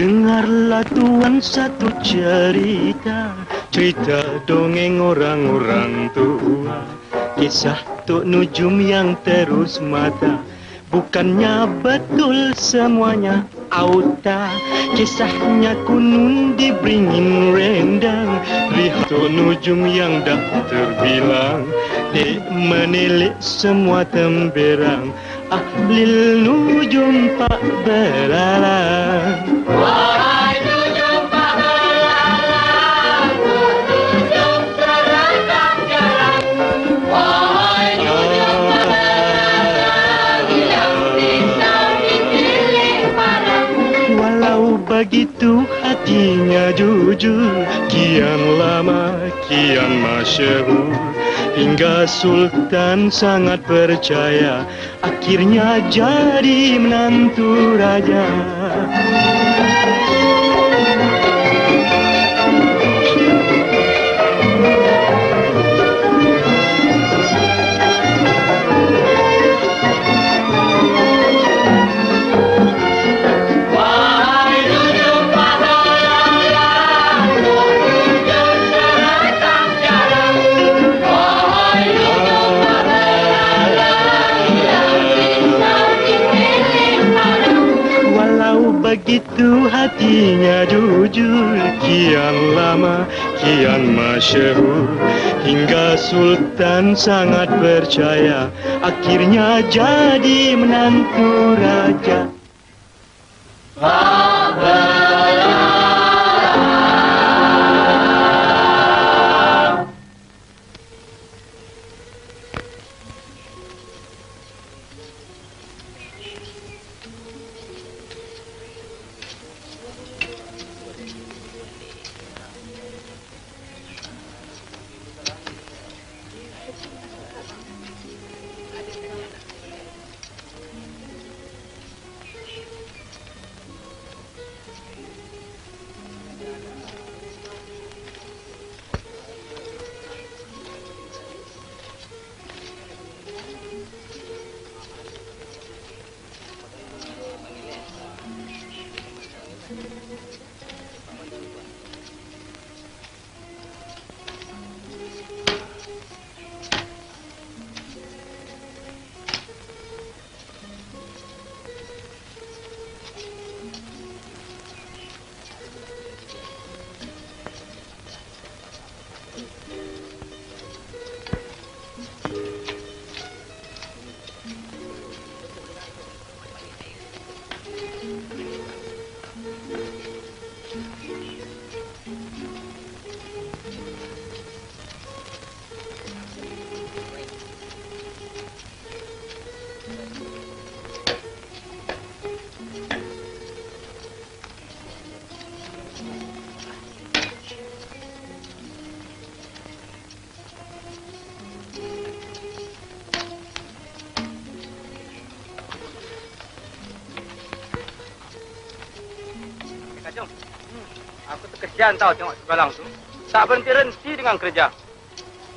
Dengarlah tuan satu cerita, cerita dongeng orang-orang tua. Kisah Tok Nujum yang terus mata, bukannya betul semuanya auta. Kisahnya kunun dibringin rendang, lihat Tok Nujum yang dah terbilang. Dek menilik semua temberang, Ahlil nujum pak belalang. Wahai nujum pak belalang, nujum seragam jarang. Wahai nujum pak belalang, yang bisa dipilih parang. Walau begitu hatinya jujur, kian lama kian masyhur. Hingga Sultan sangat percaya, akhirnya jadi menantu raja. Begitu hatinya jujur, kian lama kian masyhur. Hingga Sultan sangat percaya, akhirnya jadi menantu raja. Aku terkesian tahu tengok si Balang tu. Tak berhenti-henti dengan kerja.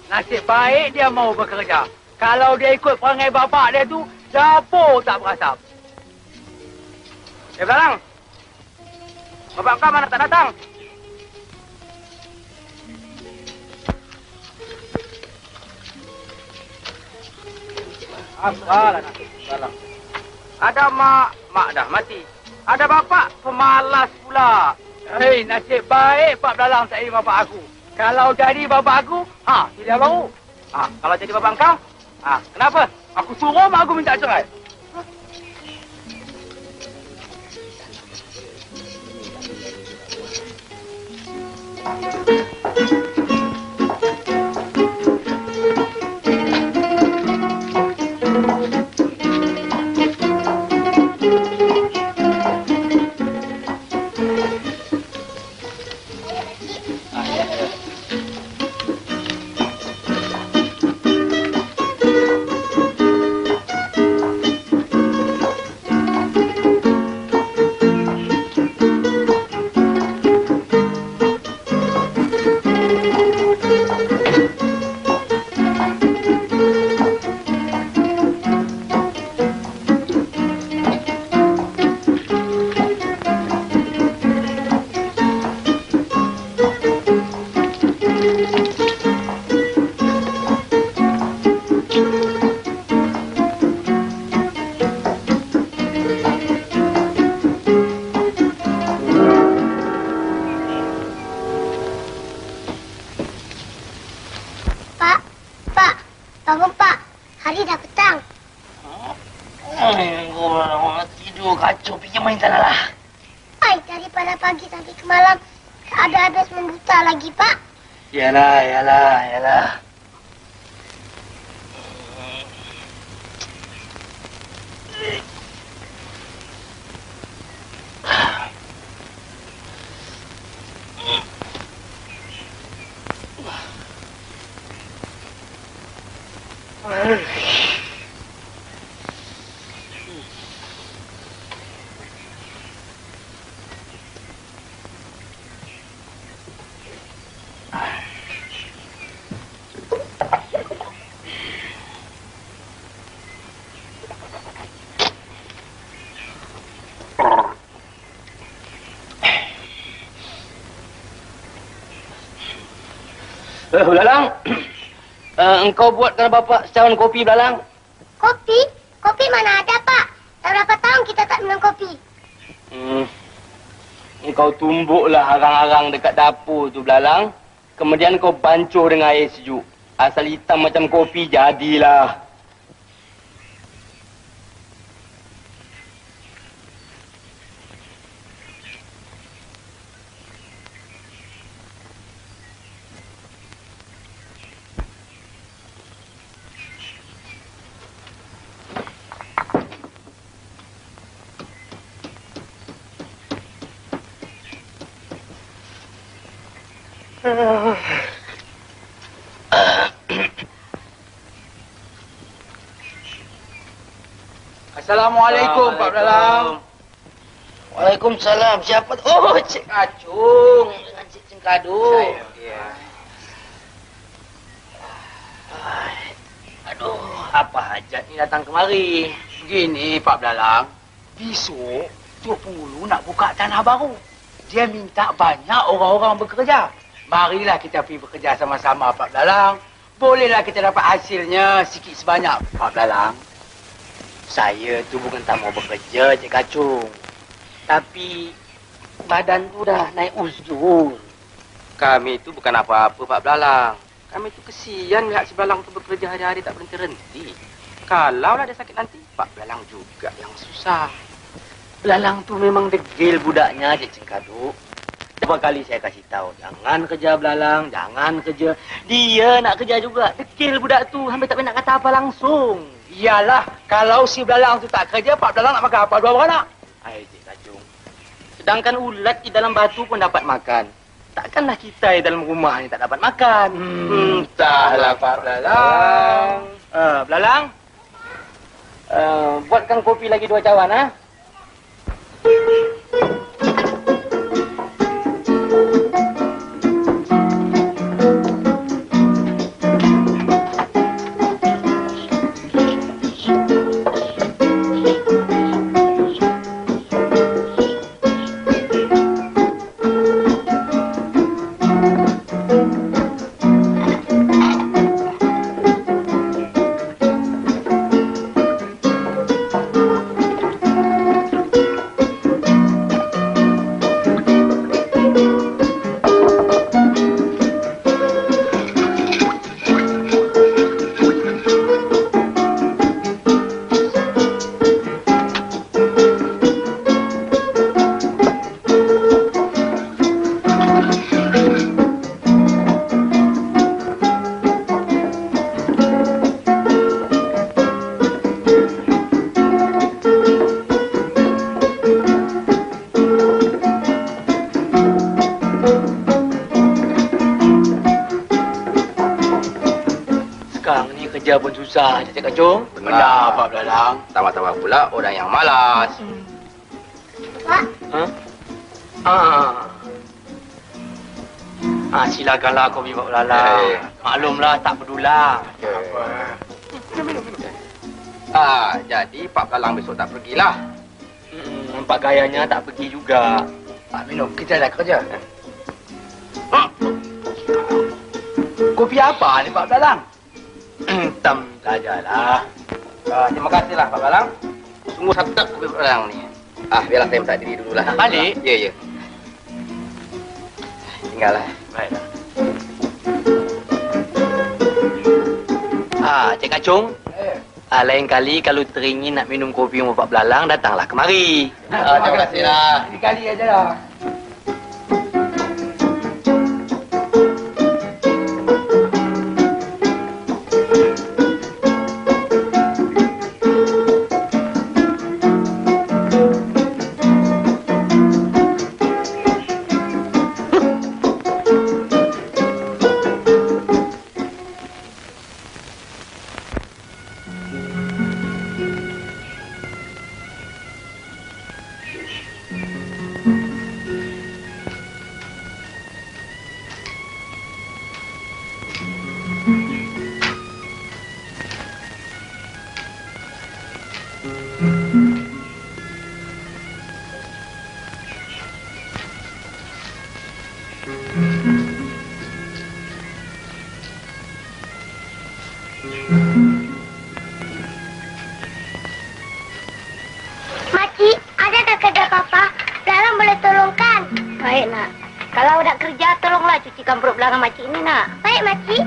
Nasib baik dia mau bekerja. Kalau dia ikut perangai bapak dia tu, dapur tak berasap. Balang, bapak kau mana tak datang? Apalah nasib Balang. Ada mak dah mati. Ada bapak pemalas pula. Hei, nasib baik Pak Belalang tak jadi bapak aku. Kalau jadi bapak aku, tidak baru. Kalau jadi bapak kau, kenapa? Aku suruh mak aku minta cerai. Aduh, kacau. Pergi main sana lah. Ay, daripada pagi sampai ke malam, tak ada habis membuta lagi, Pak. Yalah. Belalang, engkau buatkan bapak secawan kopi, Belalang. Kopi? Kopi mana ada, Pak? Dah berapa tahun kita tak minum kopi? Engkau tumbuklah arang-arang dekat dapur tu, Belalang. Kemudian kau bancuh dengan air sejuk. Asal hitam macam kopi, jadilah. Assalamualaikum, Pak Belalang. Waalaikumsalam. Siapa? Oh, Cik Kacung dengan Cik Cengkadu. Aduh, apa hajat ni datang kemari? Begini, Pak Belalang. Besok, Tok Pulu nak buka tanah baru. Dia minta banyak orang-orang bekerja. Marilah kita pergi bekerja sama-sama, Pak Belalang. Bolehlah kita dapat hasilnya sikit sebanyak, Pak Belalang. Saya tu bukan tak mau bekerja, Cik Kacung. Tapi badan tu dah naik uzur. Kami tu bukan apa-apa, Pak Belalang. Kami tu kesian lihat si Belalang tu bekerja hari-hari tak berhenti-henti. Kalaulah dia sakit nanti, Pak Belalang juga yang susah. Belalang tu memang degil budaknya, Cik Cengkadu. Berapa kali saya kasih tahu, jangan kerja Belalang, jangan kerja. Dia nak kerja juga. Degil budak tu, hampir tak nak kata apa langsung. Iyalah, kalau si Belalang tu tak kerja, Pak Belalang nak makan apa? Dua beranak. Hai, Cik Kacung. Sedangkan ulat di dalam batu pun dapat makan. Takkanlah kita di dalam rumah ni tak dapat makan. Entahlah, Pak Belalang. Belalang, buatkan kopi lagi 2 cawan, ha? Kerja pun susah, Cik Kacung. Benar, Pak Belalang. Tambah-tambah pula orang yang malas. Pak, Silakanlah kopi Pak Belalang. Maklumlah, tak pedulah. Jadi Pak Belalang besok tak pergilah. Nampak gayanya tak pergi juga. Pak minum, kita dah kerja. Kopi apa ni, Pak Belalang? Hitam sajalah. Terima kasihlah, Pak Belalang. Sungguh sedap kopi Pak Belalang ni. Biarlah saya minta diri dululah. Nak balik? Ya. Tinggallah. Baiklah. Cik Kacung. Lain kali kalau teringin nak minum kopi sama Pak Belalang, datanglah kemari. Terima kasihlah. Ini kali aja lah. Makcik, ada tak kerja papa? Belalang boleh tolongkan. Baik, nak. Kalau udah kerja, tolonglah cucikan perut belakang makcik ini, nak. Baik, makcik.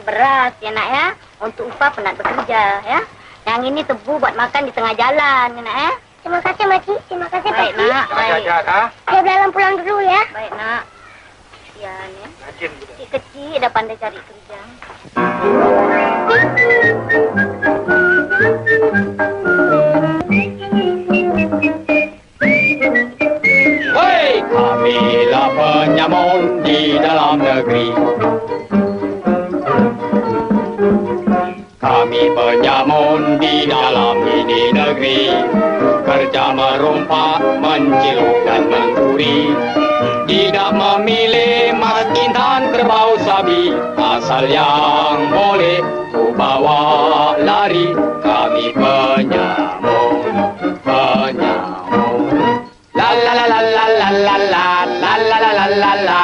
beras ya nak ya, untuk upah penat bekerja ya. Yang ini tebu buat makan di tengah jalan ya nak ya. Terima kasih Makcik, terima kasih Baik Pakcik. nak, baik. Saya belalang pulang dulu ya. Baik nak. Kesian ya. Kecil dah pandai cari kerja. Woi, kamilah penyamun di dalam negeri. Kami penyamun di dalam ini negeri, kerja merompak, menciluk dan mencuri. Tidak memilih mas intan kerbau sabi, asal yang boleh ku bawa lari. Kami penyamun, penyamun. La la la la la la la la la la la la la la.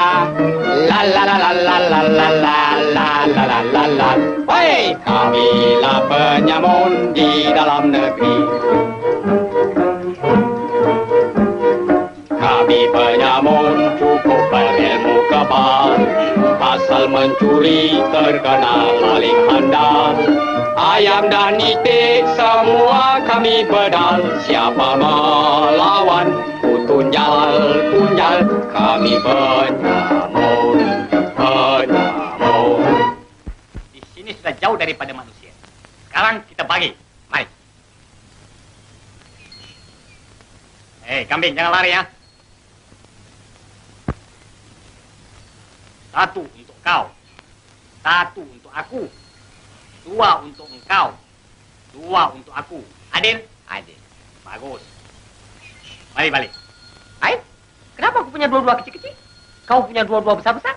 La la la la la la la la la la la la la. Hei, kamilah penyamun di dalam negeri. Kami penyamun cukup berilmu kebal, pasal mencuri terkenal paling handal. Ayam dan itik semua kami bedal, siapa melawan ku tunjal, tunjal. Kami penyamun, penyamun. Di sini sudah jauh daripada manusia. Sekarang kita bagi. Mari. Hei, kambing jangan lari ya. Satu untuk kau, satu untuk aku, dua untuk engkau, dua untuk aku. Adil? Adil. Bagus. Mari balik. Baik. Kenapa aku punya dua-dua kecil-kecil? Kau punya dua-dua besar-besar?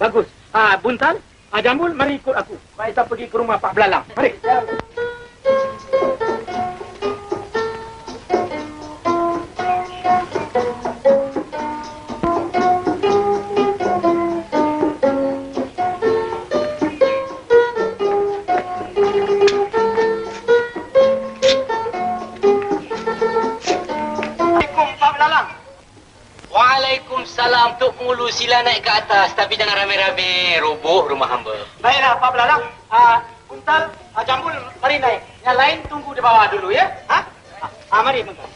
Bagus. Buntal, Jambul, mari ikut aku. Kita pergi ke rumah Pak Belalang. Mari. Waalaikumsalam, Tok Mulu. Sila naik ke atas, tapi jangan rame-rame. Roboh rumah hamba. Baiklah, Pak Belalang. Buntal, Jambul, mari naik. Yang lain tunggu di bawah dulu, ya? Mari, Buntal.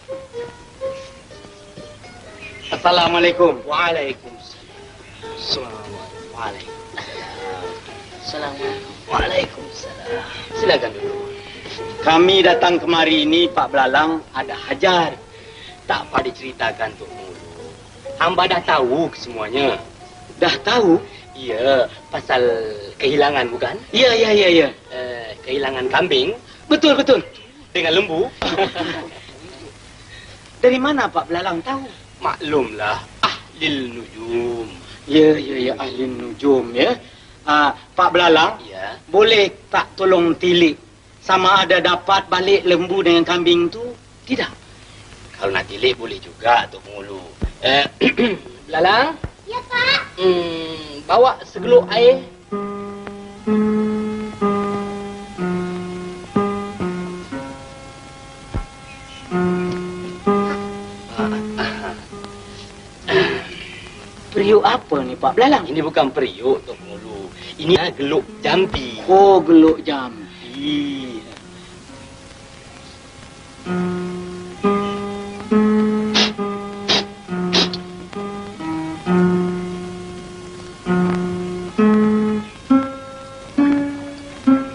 Assalamualaikum. Waalaikumsalam. Waalaikumsalam. Silakan dulu. Kami datang kemari ini, Pak Belalang, ada hajar. Tak apa diceritakan, Tok Mulu. Hamba dah tahu semuanya. Dah tahu? Ya, pasal kehilangan bukan? Ya. Kehilangan kambing Betul. dengan lembu. Dari mana Pak Belalang tahu? Maklumlah, ahlil nujum. Ya, ahli nujum, ya. Pak Belalang, Ya. boleh tak tolong tilik sama ada dapat balik lembu dengan kambing tu? Tidak. Kalau nak tilik boleh juga, Tok Mulu. Belalang, Ya, Pak. bawa segeluk air. Periuk apa ni Pak Belalang? Ini bukan periuk, Tok Mulu. Ini geluk jampi. Oh, geluk jampi.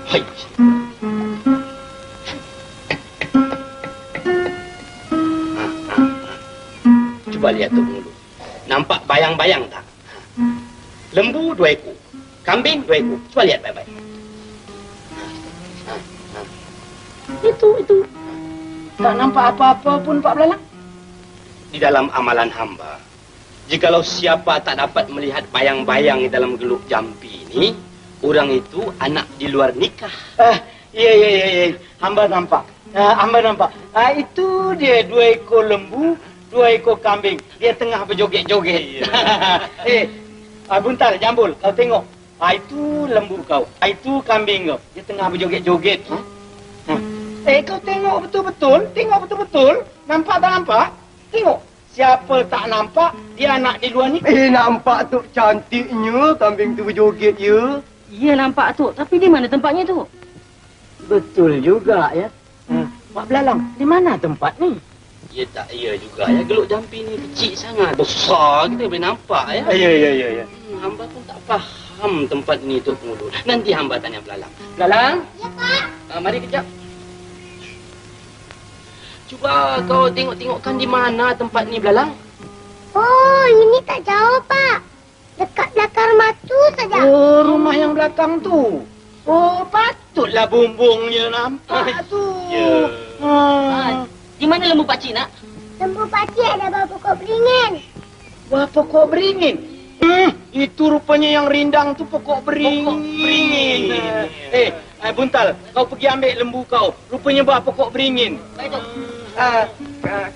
Hai. Cuba lihat, Tok Mulu. Nampak bayang-bayang tak? Lembu 2 ekor. Kambing 2 ekor. Cuba lihat baik-baik. Itu. Tak nampak apa-apa pun Pak Belalang. Di dalam amalan hamba, jikalau siapa tak dapat melihat bayang-bayang di dalam geluk jampi ini, orang itu anak di luar nikah. Ya. Hamba nampak. Itu dia 2 ekor lembu, 2 ekor kambing. Dia tengah berjoget-joget. Buntal, Jambul, kau tengok. Itu lembu kau. Itu kambing kau. Dia tengah berjoget-joget. Kau tengok betul-betul. Tengok betul-betul. Nampak tak nampak? Tengok. Siapa tak nampak, dia anak di luar ni. Nampak tu cantiknya kambing tu berjoget, ya. Ya nampak tu, tapi di mana tempatnya tu? Betul juga, ya. Pak Belalang, di mana tempat ni? Ya tak, ya juga ya. Geluk jampi ni kecil sangat. Besar kita boleh nampak ya. Ya. Hamba pun tak faham tempat ni, Tok Mulu. Nanti hamba tanya Belalang. Belalang? Ya, Pak. Mari kejap. Cuba kau tengok-tengokkan di mana tempat ni, Belalang. Oh, ini tak jauh, Pak. Dekat belakang rumah tu saja. Oh, rumah yang belakang tu. Oh, patutlah bumbungnya nampak tu. Ya. Di mana lembu pakcik nak? Lembu pakcik ada bawah pokok beringin. Wah, pokok beringin. Itu rupanya yang rindang tu pokok beringin. Buntal, kau pergi ambil lembu kau. Rupanya bawah pokok beringin. Baik, Tok.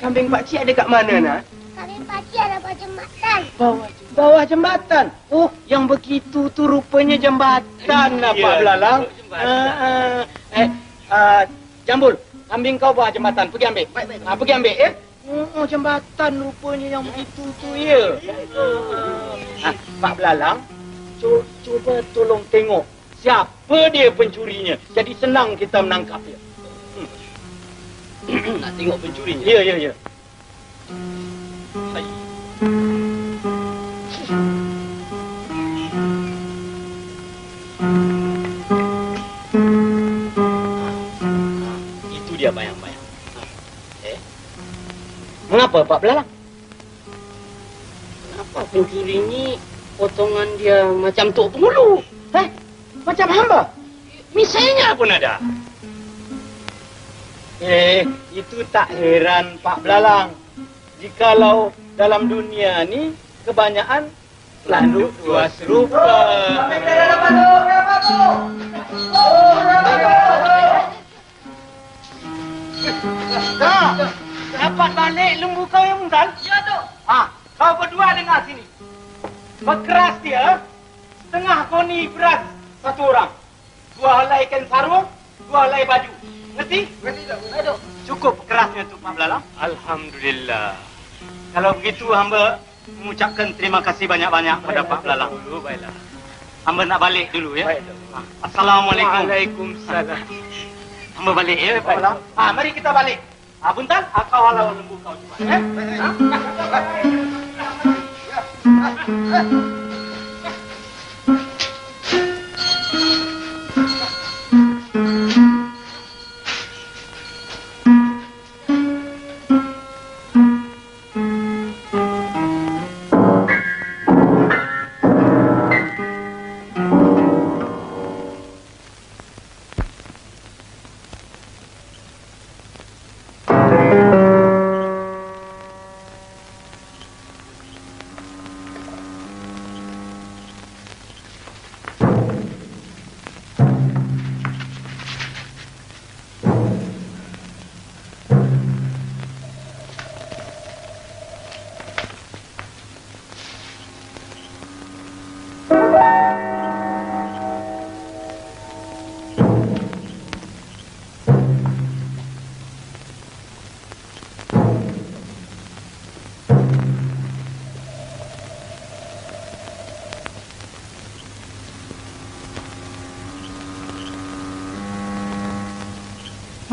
Kambing pakcik ada kat mana, nak? Kambing pakcik ada bawah jembatan. Bawah jembatan. Oh, yang begitu tu rupanya jembatan lah, Pak Belalang. Jambul, kambing kau bawah jembatan. Pergi ambil. Pergi ambil, ya. Oh, jembatan rupanya yang begitu tu, ya. Pak Belalang, cuba tolong tengok siapa dia pencurinya. Jadi senang kita menangkap dia. Nak tengok pencurinya? Ya. Hai. Itu dia bayang-bayang. Mengapa, Pak Belalang? Kenapa pencuri ni potongan dia macam Tok Mulu? Macam hamba? Misalnya pun ada. Itu tak heran, Pak Belalang. Jikalau dalam dunia ni kebanyakan Landuk dua serupa. Dapat balik lembu kau yang Muntal? Ya, tu. Kau berdua dengar sini. Berkeras dia, setengah koni beras satu orang. 2 helai ikan sarung, 2 helai baju. Ngerti? Ngerti tak? Aduh. Cukup kerasnya tu, Pak Belalang. Alhamdulillah. Kalau begitu, hamba mengucapkan terima kasih banyak-banyak pada Pak Belalang. Baiklah. Hamba nak balik dulu ya. Baik. Assalamualaikum. Waalaikumsalam. Hamba balik ya, Pak Belalang. Mari kita balik. Buntal, kau halau lembu kau cuma.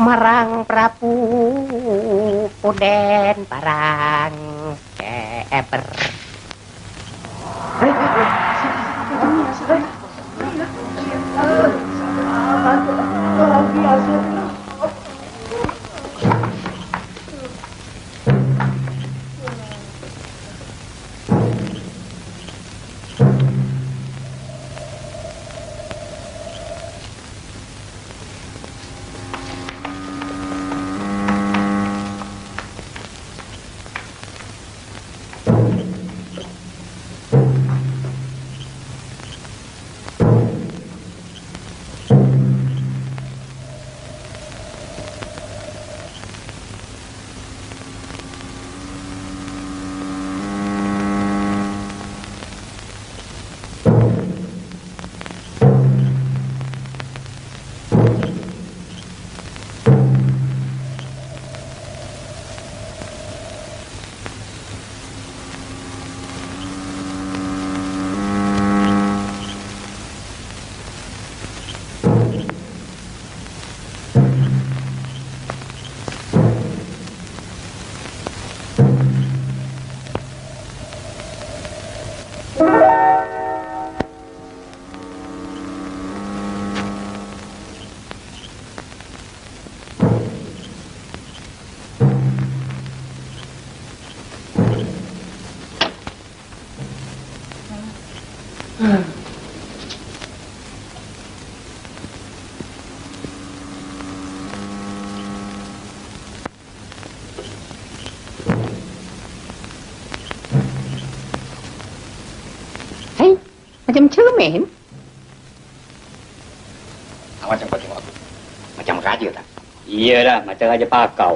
Marang Prabu Punden parang keper. Macam cermin. Macam kau tengok aku. Macam raja tak? Iyalah, macam raja pakau.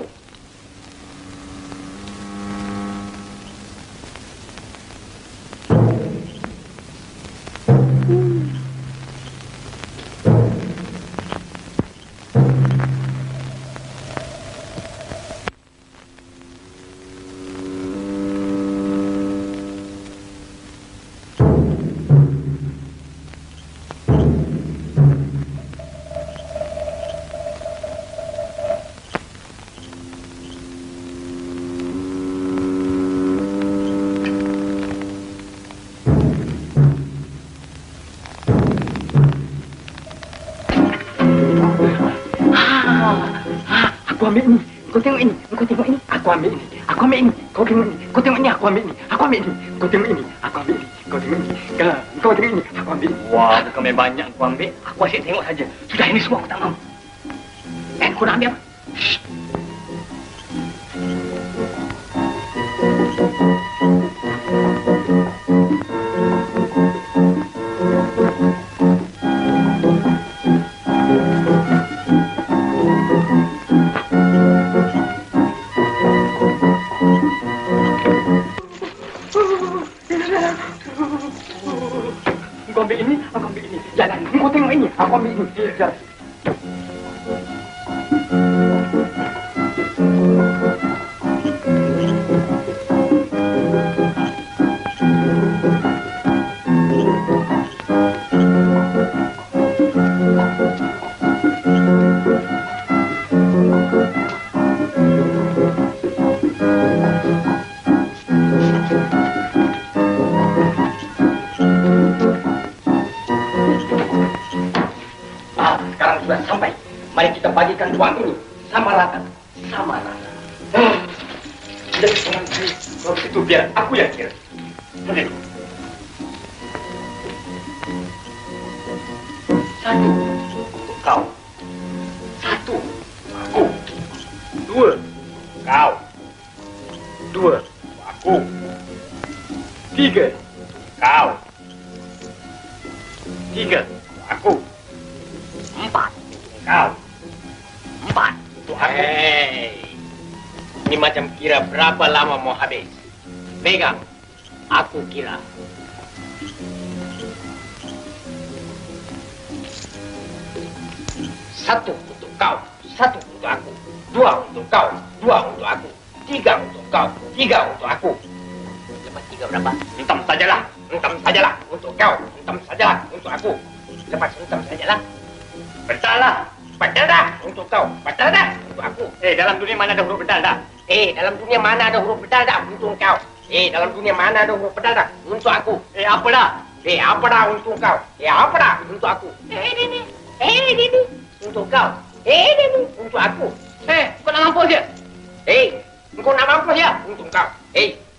Aku ambil ni. Kau tengok ini. Kau tengok ini. Aku ambil ini. Aku ambil ini. Kau tengok ini. Kau tengok ini. Aku ambil ini. Aku ambil ini. Kau tengok ini. Aku ambil ini. Kau tengok ini. Kau tengok ini. Aku ambil ini. Wah, bukan main banyak aku ambil. Aku asyik tengok saja. Sudah, ini semua aku tak mahu. Kau nak ambil apa? Shh. tiga. Sekarang sudah sampai. Mari kita bagikan uang ini sama rata. Sama rata. Tidak seorang kali. Kalau itu biar aku yang kira. Begitu. Satu untuk kau. Satu aku. Dua kau. Dua aku. Tiga kau. Tiga aku. Empat kau. Empat untuk aku. Ini macam kira berapa lama mau habis. Pegang. Aku kira. Satu untuk kau. Satu untuk aku. Dua untuk kau. Dua untuk aku. Tiga untuk kau. Tiga untuk aku. Lepas tiga berapa? Entam sajalah. Entam sajalah untuk kau. Entam sajalah untuk aku. Lepas entam sajalah. Betul lah. Betul dah untuk kau. Betul dah untuk aku. Dalam dunia mana ada huruf betul dah? Dalam dunia mana ada huruf betul dah untuk kau? Dalam dunia mana ada huruf betul dah untuk aku? Apa dah? Apa dah untuk kau? Apa dah untuk aku? Ini. Untuk kau. Ini untuk aku. Kau nak mampus ya? Kau nak mampus ya untuk kau?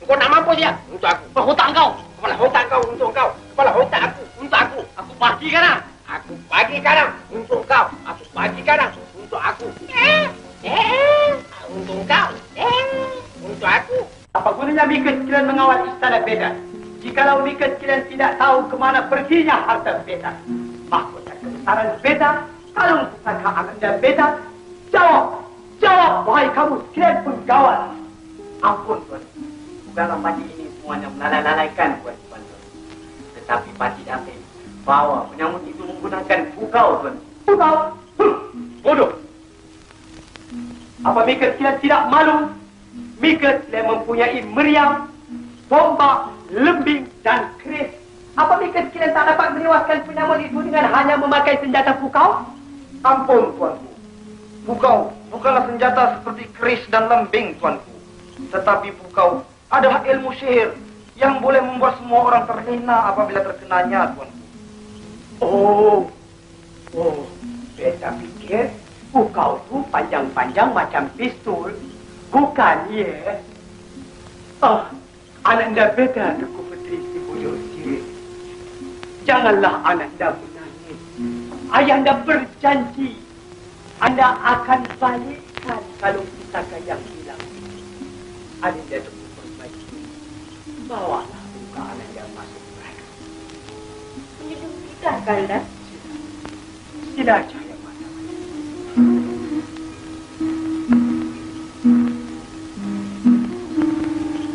Kau nak mampus ya untuk aku? Kepala otak kau. Kepala otak kau untuk kau. Kepala otak aku untuk aku. Aku bagi kadang. Aku bagi kadang untuk kau. Aku bagi kadang untuk aku. Untuk kau. Untuk aku. Apa gunanya Mika sekalian mengawal istana Beda? Jikalau Mika sekalian tidak tahu kemana perginya harta Beda. Mahkota kebesaran Beda, kalung pusaka Ananda Beda. Jawab, wahai kamu sekalian penggawal. Ampun tuan, dalam pagi ini semuanya melalaikan tuan. Tetapi pagi dapat bahwa penyambut itu menggunakan pukau tuan. Pukau? Bodoh. Apa Mika sekalian tidak malu? Mika sekalian mempunyai meriam, tombak, lembing dan keris. Apa Mika sekalian tak dapat menewaskan penyambut itu dengan hanya memakai senjata pukau? Ampun tuanku. Pukau bukanlah senjata seperti keris dan lembing tuanku. Tetapi pukau adalah ilmu sihir yang boleh membuat semua orang terlena apabila terkenanya tuanku. Oh, Beta pikir pukau tu panjang-panjang macam pistol. Bukan, ya? Ananda Beta Tuku Putri Si Bujur Sirih. Janganlah Ananda menangis. Ayahanda berjanji Anda akan balikkan kalung pusaka yang hilang. Ananda Tuku perbaiki. Bawalah buka Ananda masuk mereka. Menyelum kita, Kanda. Sila cahaya mata.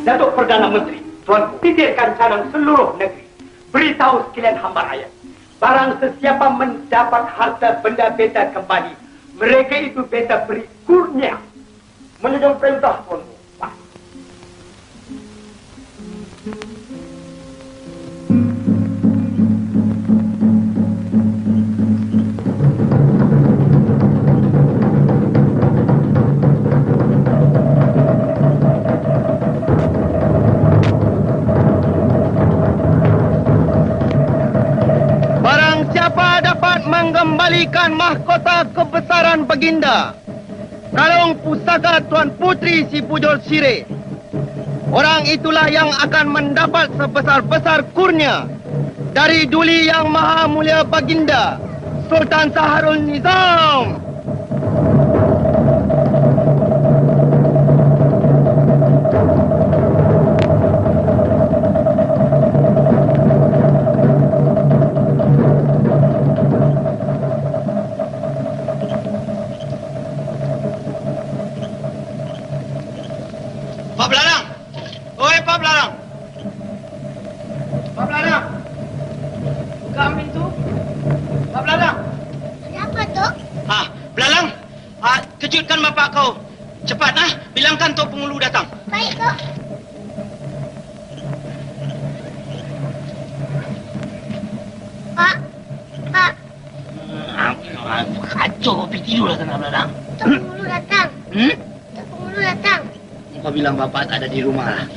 Datuk Perdana Menteri, tuanku, titirkan canang seluruh negeri. Beritahu sekalian hamba rakyat. Barang sesiapa mendapat harta benda Beta kembali, mereka itu Beta beri kurnia. Menunjukkan perintah, tuanku. Mengembalikan mahkota kebesaran Baginda, kalung pusaka Tuan Putri Si Bujur Sirih. Orang itulah yang akan mendapat sebesar-besar kurnia dari Duli Yang Maha Mulia Baginda Sultan Saharul Nizam. Pak Belarang! Oi, Pak Belarang! Pak Belarang! Buka pintu! Pak Belarang! kejutkan bapak kau. Cepat, bilangkan Tok Pengulu datang. Baik, Kok. Pak. Pak. Kacau, kau pergi tidur lah tanah beladang. Tok Pengulu datang. Tok Pengulu datang. Kau bilang bapak tak ada di rumah lah.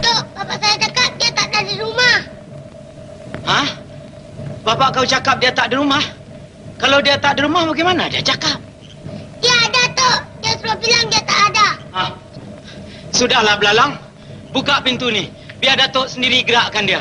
Tok, bapak saya cakap dia tak ada di rumah. Hah? Bapak kau cakap dia tak di rumah? Kalau dia tak di rumah, bagaimana dia cakap? Dia ada, Tok. Dia suruh bilang dia tak ada. Sudahlah, Belalang. Buka pintu ni. Biar Datuk sendiri gerakkan dia.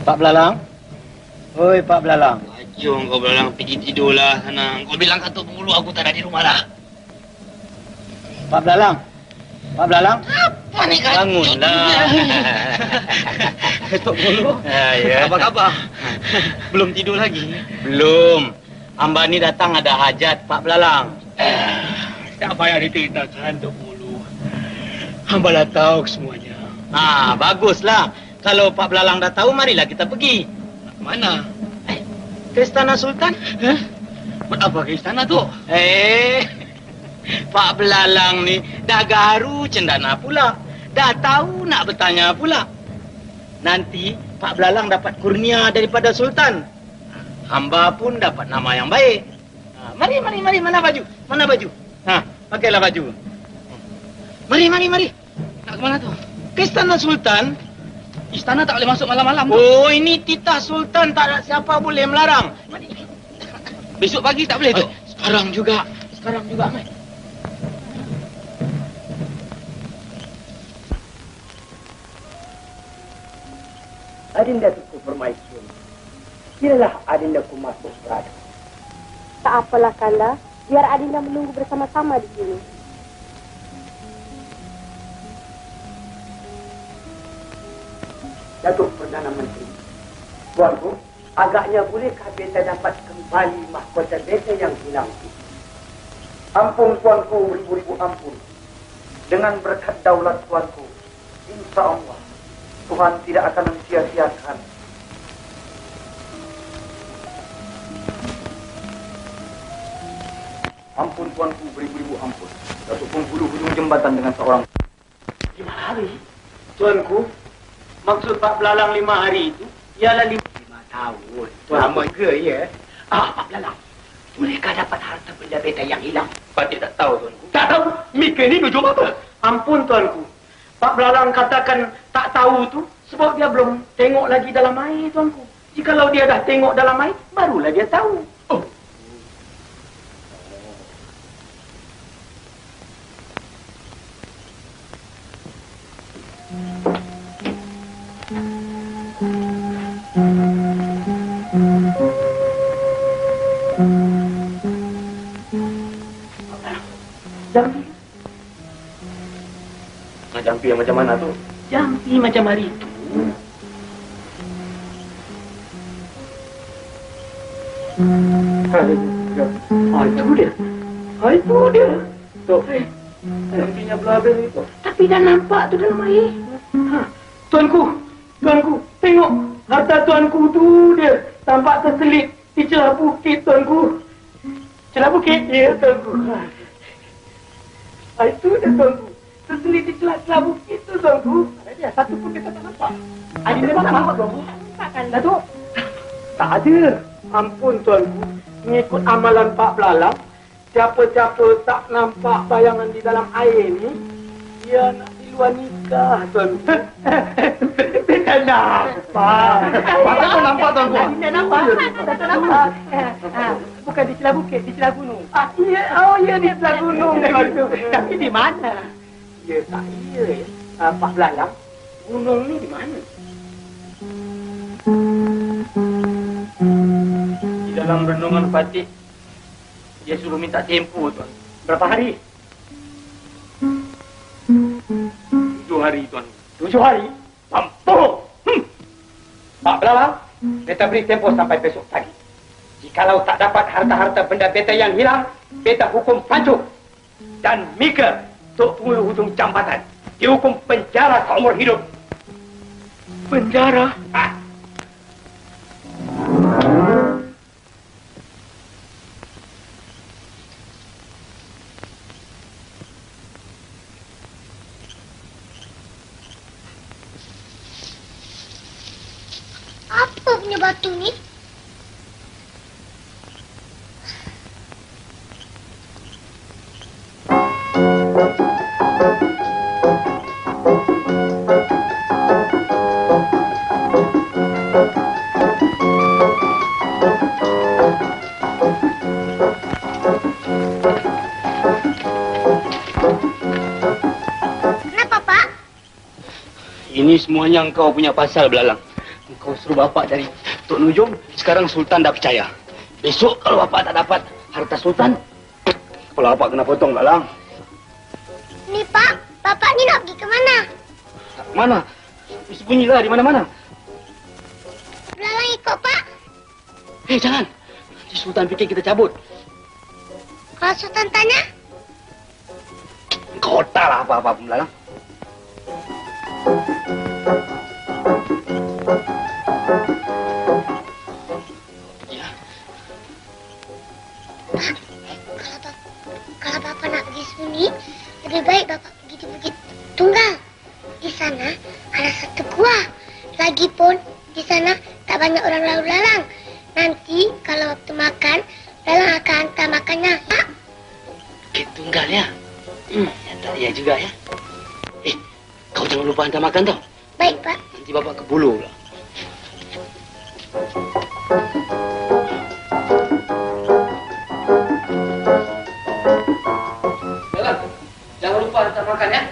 Pak Belalang? Oi, Pak Belalang. Jom kau Belalang pergi tidurlah sana. Kau bilang kat Tok Pengulu aku tak ada di rumah lah. Pak Belalang. Pak Belalang. Apa ni kan? Bangunlah. Tok Pengulu. Ya. Apa khabar? Belum tidur lagi? Belum. Hamba ni datang ada hajat Pak Belalang. Tak payah diceritakan Tok Pengulu. Hamba dah tahu semuanya. Baguslah. Kalau Pak Belalang dah tahu, marilah kita pergi. Mana? Ke Istana Sultan. Buat apa ke istana tu? Pak Belalang ni dah garu cendana pula. Dah tahu nak bertanya pula. Nanti Pak Belalang dapat kurnia daripada Sultan. Hamba pun dapat nama yang baik. Mari. Mana baju? Mana baju? Pakailah baju. Mari. Nak ke mana tu? Ke Istana Sultan. Istana tak boleh masuk malam-malam tu. Oh, ini titah Sultan, tak ada siapa boleh melarang. Mari. Besok pagi tak boleh tu? Sekarang juga, Mai. Adinda Tuku Permaisuri, kiralah Adindaku masuk berada. Tak apalah Kanda, biar Adinda menunggu bersama-sama di sini. Datuk Perdana Menteri, Tuanku, agaknya bolehkah beta dapat kembali mahkota beta yang hilang itu? Ampun Tuanku, beribu-ribu ampun. Dengan berkat daulat Tuanku, insya Allah Tuhan tidak akan mensia-siakan. Ampun Tuanku, beribu-ribu ampun. Datuk Pengulu hujung jembatan dengan seorang. 5 hari? Tuanku, maksud Pak Belalang 5 hari itu ialah 5 tahun. Lama ke, ya? Pak Belalang, bolehkah dapat harta benda beta yang hilang? Pak tidak tahu, Tuanku. Tak tahu? Mikir ni tujuan apa? Ampun, Tuanku. Pak Belalang katakan tak tahu tu sebab dia belum tengok lagi dalam air, Tuanku. Jikalau dia dah tengok dalam air, barulah dia tahu. Jampi yang macam mana tu? Jampi macam hari itu. Itu dia. Tu. Jampinya belabel itu. Tapi dah nampak tu dalam air. Tuanku, tengok. Harta tuanku tu dia. Tampak terselit di celah bukit, Tuanku. Celah bukit? Ya, Tuanku. Itu dia, Tuanku. Terselit di celah-celah bukit tu, Tuanku. Ada satu pun kita tak nampak. Adinda mana nampak, Tuanku? Takkan dah tu. Tak ada. Ampun, Tuanku. Mengikut amalan Pak Belalang, siapa-siapa tak nampak bayangan di dalam air ni, dia nak di luar nikah, Tuanku. Tidak nampak. Mana kau nampak, Tuanku? Adinda nampak. Tak nampak. Bukan di celah bukit, di celah gunung. Ya, di celah gunung. Tapi di mana? Ya, tak iya. Pak Belalang, gunung ni di mana? Di dalam renungan Fatih, dia suruh minta tempoh, Tuan. Berapa hari? 7 hari, Tuan. 7 hari? Mampu! Pak Belalang, beta beri tempo sampai besok pagi. Jikalau tak dapat harta-harta benda beta yang hilang, beta hukum Pancu dan Mika, Tok Pengulu Hujung Jambatan, dihukum penjara seumur hidup. Penjara? Apa punya batu ni? Kenapa, Pak? Ini semuanya engkau punya pasal, Belalang. Engkau suruh bapak dari Tok Nujum, sekarang Sultan dah percaya. Besok kalau bapak tak dapat harta Sultan, kepala bapak kena potong, Belalang. Ni, Pak. Bapak ni nak pergi ke mana? Mana? Sembunyilah di mana-mana. Belalang ikut, Pak. Jangan. Nanti Sultan fikir kita cabut. Kalau Sultan tanya, Engkau tak lah apa-apa pun, Belalang. kalau Bapak nak pergi sembunyi, lebih baik Bapak pergi di Bukit Tunggal. Di sana ada satu gua. Lagipun di sana tak banyak orang lalu lalang. Nanti kalau waktu makan, Lalang akan hantar makannya. Pak. Bukit Tunggal ya? Ya tak ya juga ya. Kau jangan lupa hantar makan tau. Baik, Pak. Nanti bapak ke bulu pula. Jangan lupa hantar makan ya.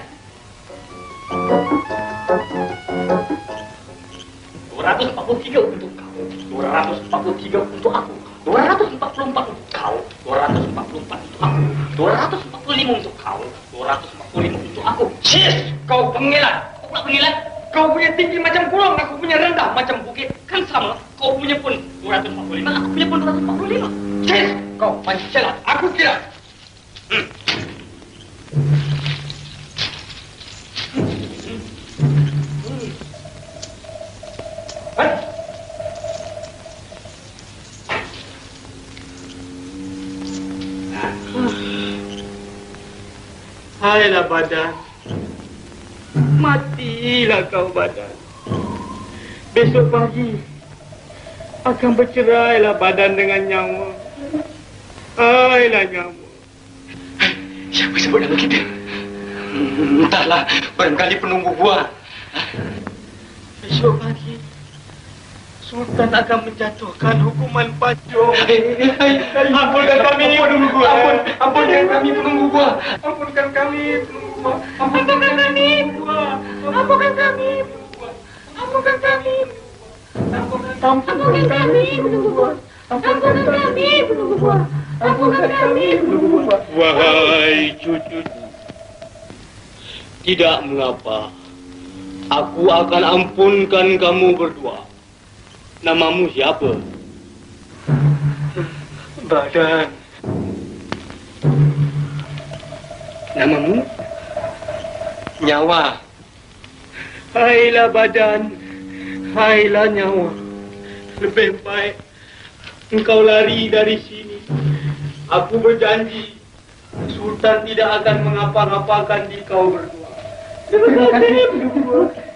243 untuk kau, 243 untuk aku, 244 untuk kau, 244 untuk aku, 245 untuk kau, 245 untuk aku. Yes, kau pengilat. Kau pula pengilat. Kau punya tinggi macam gunung, aku punya rendah macam bukit. Kan sama, kau punya pun 245, aku punya pun 245. Yes, kau pencelat. Aku kira. Hailah badan, matilah kau badan. Besok pagi akan bercerailah badan dengan nyawa. Hailah nyawa. Siapa sebut nama kita? Entahlah, barangkali penunggu gua. Besok pagi Sultan akan menjatuhkan hukuman pancung. Ampunkan kami, penunggu gua. Ampunkan kami, penunggu gua. Ampunkan kami, penunggu gua. Ampunkan kami, gua. Ampunkan kami, ampunkan kami. Ampunkan kami, penunggu gua. Ampunkan kami, penunggu gua. Ampunkan kami, penunggu gua. Wahai cucuku, tidak mengapa. Aku akan ampunkan kamu berdua. Namamu siapa? Badan. Namamu? Nyawa. Hailah badan, hailah nyawa. Lebih baik engkau lari dari sini. Aku berjanji, Sultan tidak akan mengapa-ngapakan di kau berdua. Terima kasih,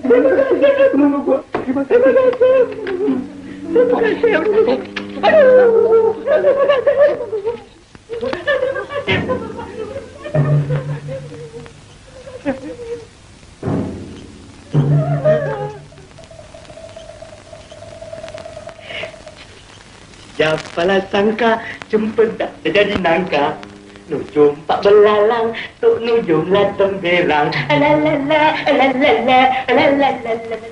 terima kasih, menunggu. Terima kasih. Terima kasih. Siapalah sangka cempedak jadi nangka. Nujum pak belalang, tuk nujum lah tembelang. Alalala, alalala, alalala.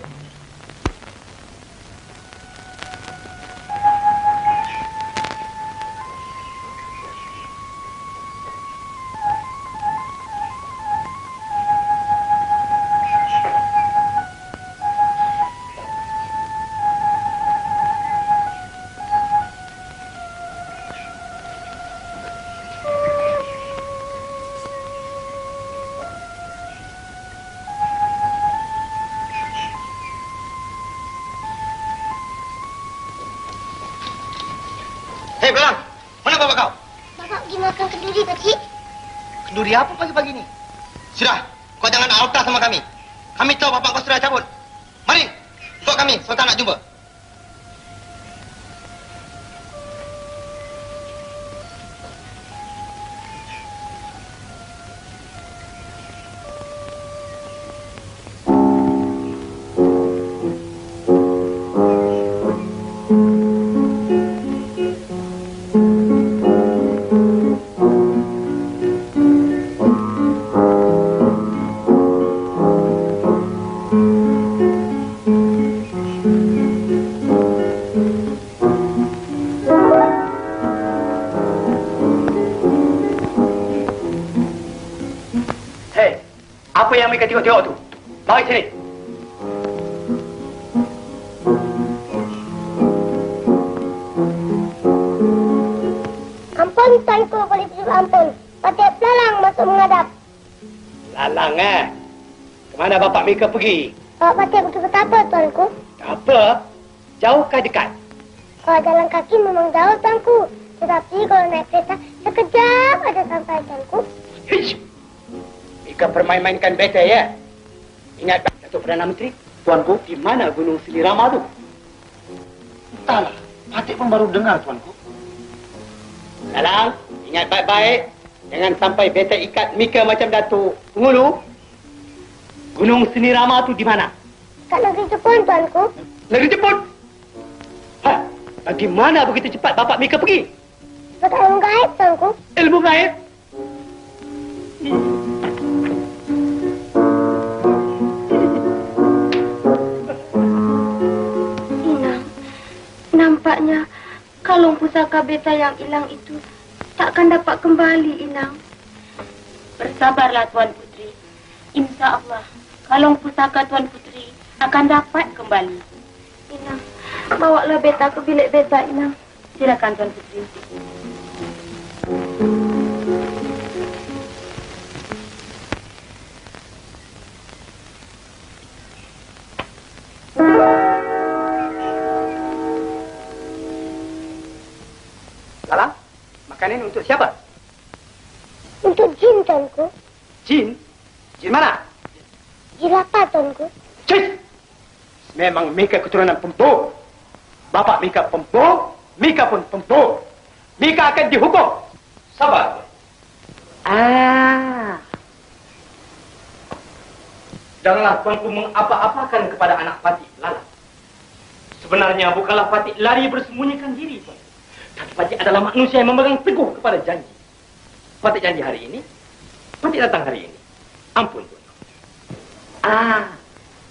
Pakcik. Kenduri apa pagi-pagi ni? Sudah, kau jangan alta sama kami. Kami tahu bapak kau sudah cabut. Mari, ikut kami, Sultan nak jumpa. Apa yang mereka tengok-tengok tu? Mari sini. Ampun, Tuanku, boleh tujuh ampun. Patih Belalang masuk menghadap. Lalang Kemana bapak mereka pergi? Bapak Patih pergi betapa, Tuanku? Apa? Jauh ke dekat? Kalau jalan kaki memang jauh, Tuanku. Tetapi kalau naik kereta, sekejap ada sampai, Tuanku. Hish! Mereka permain-mainkan beta, ya? Ingat, Datuk Perdana Menteri, Tuanku, di mana Gunung Selirama tu? Entahlah, Patih pun baru dengar, Tuanku. Lalang, ingat baik-baik. Jangan sampai beta ikat Mika macam Datuk Ngulu. Gunung Selirama tu di mana? Kat negeri Jepun, Tuanku. Negeri Jepun? Bagaimana begitu cepat bapak Mika pergi? Sebab ilmu gaib, Tuanku. Ilmu gaib? Nampaknya kalung pusaka beta yang hilang itu takkan dapat kembali, Inang. Bersabarlah Tuan Putri. Insya Allah, kalung pusaka Tuan Putri akan dapat kembali. Inang, bawalah beta ke bilik beta, Inang. Silakan Tuan Putri. Lalang, makanan ini untuk siapa? Untuk jin, Tuanku. Jin? Jin mana? Jirapa, Tuanku. Cik! Memang Mika keturunan pembunuh. Bapak Mika pembunuh, Mika pun pembunuh. Mika akan dihukum. Sabar. Janganlah tuanku mengapa-apakan kepada anak Patih Lalang. Sebenarnya bukanlah Patih lari bersembunyikan diri, Tuan. Tapi Patih adalah manusia yang memegang teguh kepada janji. Patih janji hari ini, Patih datang hari ini. Ampun, Tuan.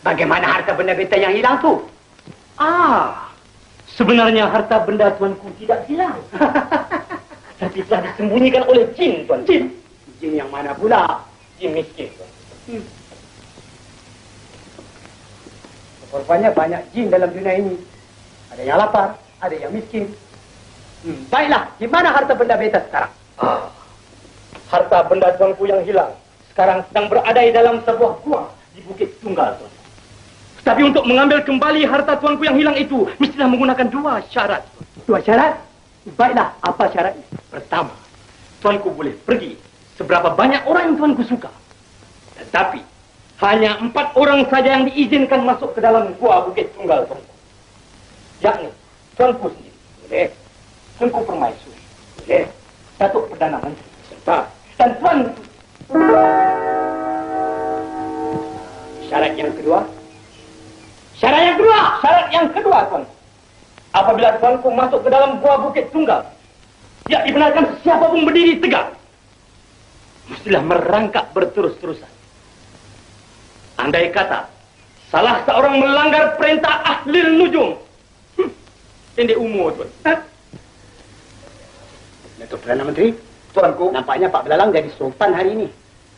Bagaimana harta benda beta yang hilang tu? Sebenarnya harta benda tuanku tidak hilang. Tapi telah disembunyikan oleh jin, Tuan. Jin? Jin yang mana pula? Jin miskin, Tuan. Rupanya banyak jin dalam dunia ini. Ada yang lapar, ada yang miskin. Baiklah, di mana harta benda beta sekarang? Harta benda tuanku yang hilang sekarang sedang berada di dalam sebuah gua di Bukit Tunggal, Tuan. Tapi untuk mengambil kembali harta tuanku yang hilang itu, mestilah menggunakan dua syarat. Dua syarat? Baiklah, apa syaratnya? Pertama, tuanku boleh pergi seberapa banyak orang yang tuanku suka. Tetapi, hanya 4 orang saja yang diizinkan masuk ke dalam gua Bukit Tunggal, tuanku. Yakni, tuanku sendiri. Boleh. Tuanku Permaisuri. Boleh. Datuk Perdana Menteri. Serta. Dan tuanku. Syarat yang kedua. Syarat yang kedua, Tuan. Apabila tuanku masuk ke dalam gua Bukit Tunggal, tidak dibenarkan siapa pun berdiri tegak. Mestilah merangkak berterus-terusan. Andai kata salah seorang melanggar perintah Ahlil Nujum, pendek umur, Tuan. Datuk Perdana Menteri, tuanku, nampaknya Pak Belalang jadi sultan hari ini.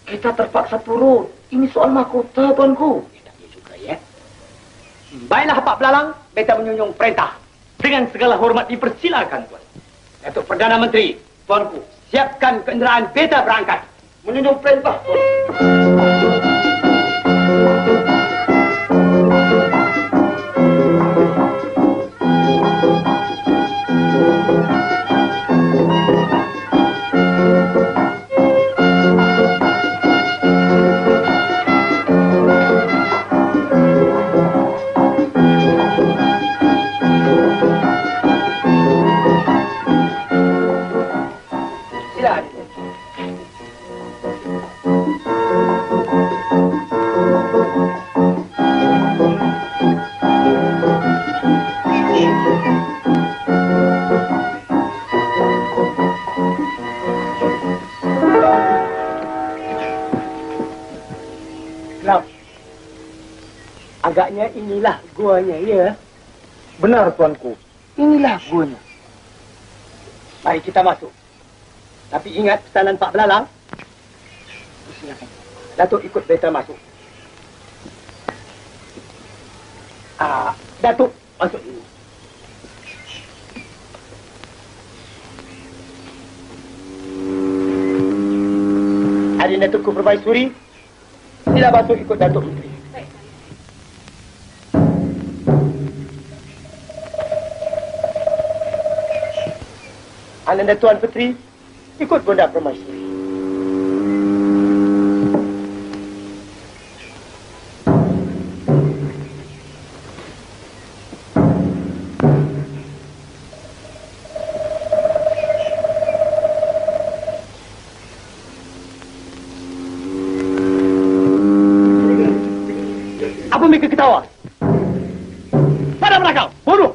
Kita terpaksa turun. Ini soal mahkota, tuanku. Baiklah Pak Belalang, beta menyunjung perintah. Dengan segala hormat dipersilakan, Tuan. Datuk Perdana Menteri, tuanku, siapkan kenderaan beta berangkat. Menyunjung perintah, Tuan. Agaknya inilah guanya, ya. Benar, tuanku. Inilah guanya. Mari kita masuk. Tapi ingat pesanan Pak Belalang. Silakan. Datuk ikut beta masuk. Datuk masuk ini. Hari Datukku Permaisuri, sila masuk ikut Datuk Putri. Ananda Tuan Putri, ikut Bonda Permaisuri. Apa mereka ketawa? Pada mereka, bodoh!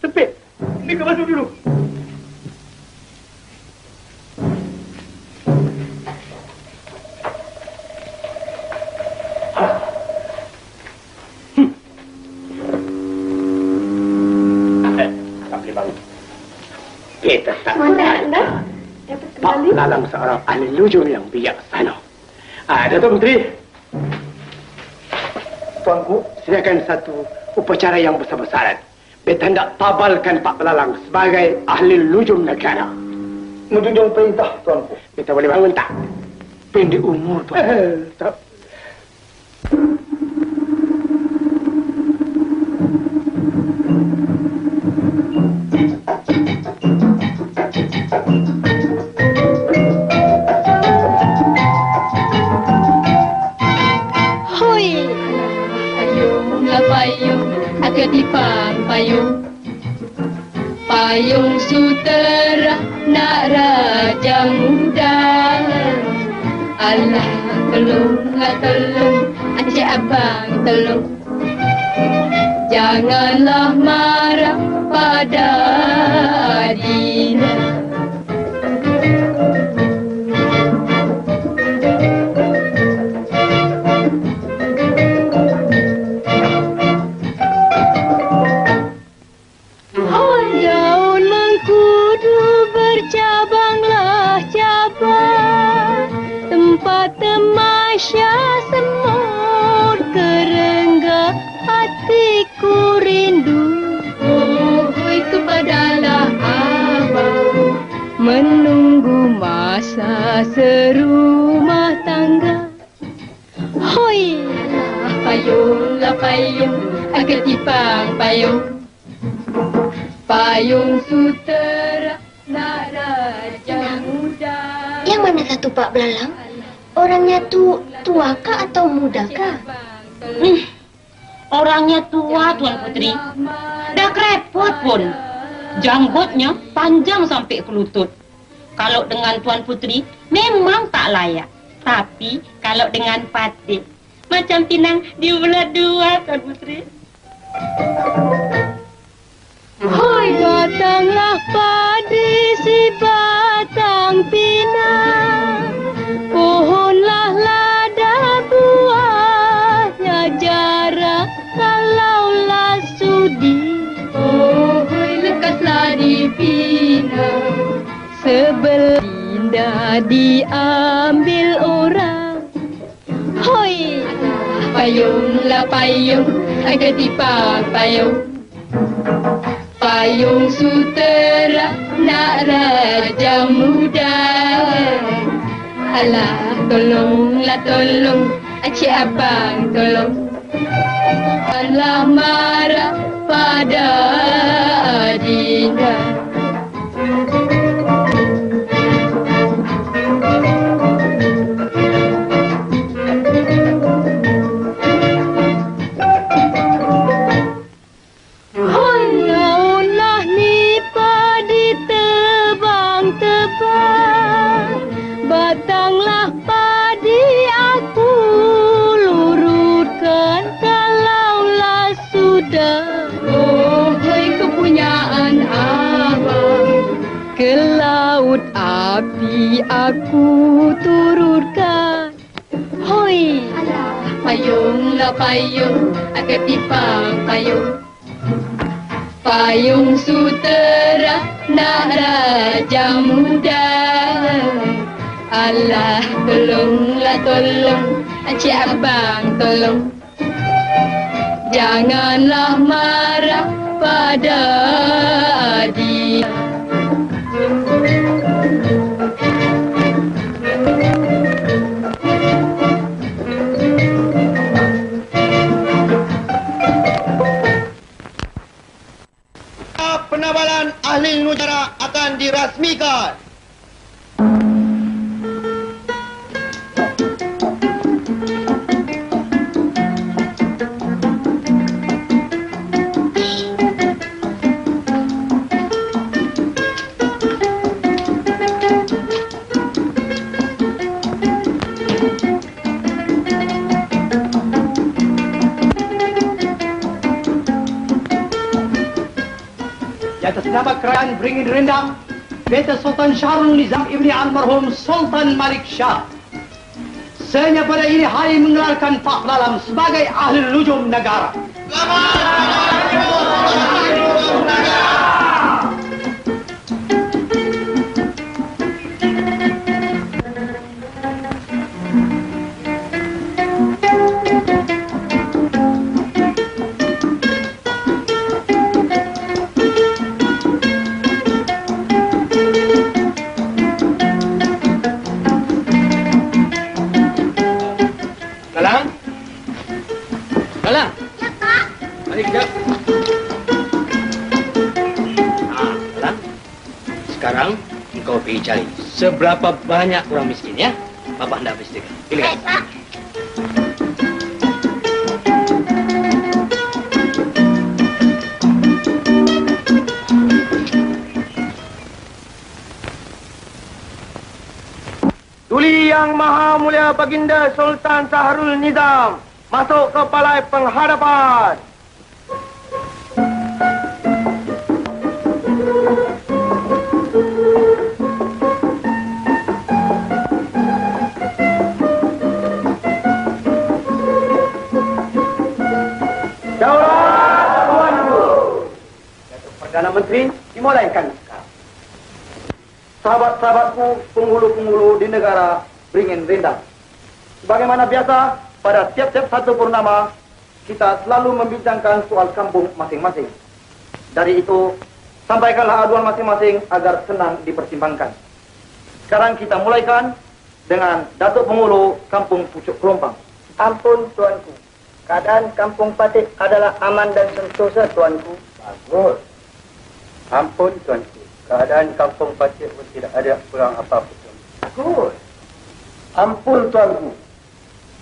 Sepit, ini kau masuk dulu. Tak boleh bangun. Kita tak ada. Pak Belalang seorang ahli lujur yang bijaksana. Datuk Putri. Tuanku, silakan satu upacara yang besar-besaran. Beta hendak tabalkan Pak Belalang sebagai ahli lujum negara. Menjunjung perintah, tuanku. Beta boleh bangun tak? Pendek umur, tuan. Tak. Ketipang payung, payung sutera nak raja muda. Allah tolong, Encik Abang tolong. Janganlah marah pada Adina. Temasya semur kerengga hatiku rindu. Oh, kepadalah abang menunggu masa serumah tangga. Hoi, payunglah payung, ketipang payung, payung sutera nak raja muda. Yang mana satu Pak Belalang? Orangnya tua kah atau muda kah? Orangnya tua, Tuan Putri. Dah kerepot pun. Janggutnya panjang sampai ke lutut. Kalau dengan Tuan Putri, memang tak layak. Tapi kalau dengan Patik, macam pinang di belah dua, Tuan Putri. Hoi, datanglah padi si batang pinang. Pohonlah lada buahnya jarak kalaulah sudi. Oh, lekaslah dibina. Sebelah indah diambil orang. Hoi, payunglah payung, ketipang payung, payung sutera nak raja muda. Allah tolonglah tolong, Encik Abang tolong. Janganlah marah pada Adinda. Laulah ni padi tebang-tebang, batanglah padi aku lurutkan kalaulah sudah. Oh, hei kepunyaan abang, ke laut api aku turutkan. Hoi, payunglah payung, ketipang payung. Payung sutera nak raja muda. Allah tolonglah tolong, Encik Abang tolong. Janganlah marah pada Adi. Penabalan ahli negara akan dirasmikan. Di atas nama kerajaan Beringin Rendang, Beta Sultan Syahrul Nizam Ibni Almarhum Sultan Malik Shah, senya pada ini hari mengelarkan Pak Lalam sebagai ahli lujum negara. Lalang? Lalang? Ya, Pak. Mari kejap. Lalang. Sekarang engkau pergi cari seberapa banyak orang miskin ya. Bapak hendak bersedia. Pilih. Baik, Pak. Tuli Yang Maha Mulia Baginda Sultan Syahrul Nizam masuk ke balai penghadapan. Daulat Tuanku. Datuk Perdana Menteri dimulaikan sekarang. Sahabat-sahabatku, penghulu-penghulu di negara Beringin Rendang. Sebagaimana biasa, pada tiap-tiap satu purnama, kita selalu membincangkan soal kampung masing-masing. Dari itu, sampaikanlah aduan masing-masing agar senang dipertimbangkan. Sekarang kita mulaikan dengan Datuk Penghulu Kampung Pucuk Kelompang. Ampun, Tuanku. Keadaan Kampung Patik adalah aman dan sentosa, Tuanku. Bagus. Ampun, Tuanku. Keadaan Kampung Patik pun tidak ada kurang apa-apa. Bagus. Ampun, Tuanku.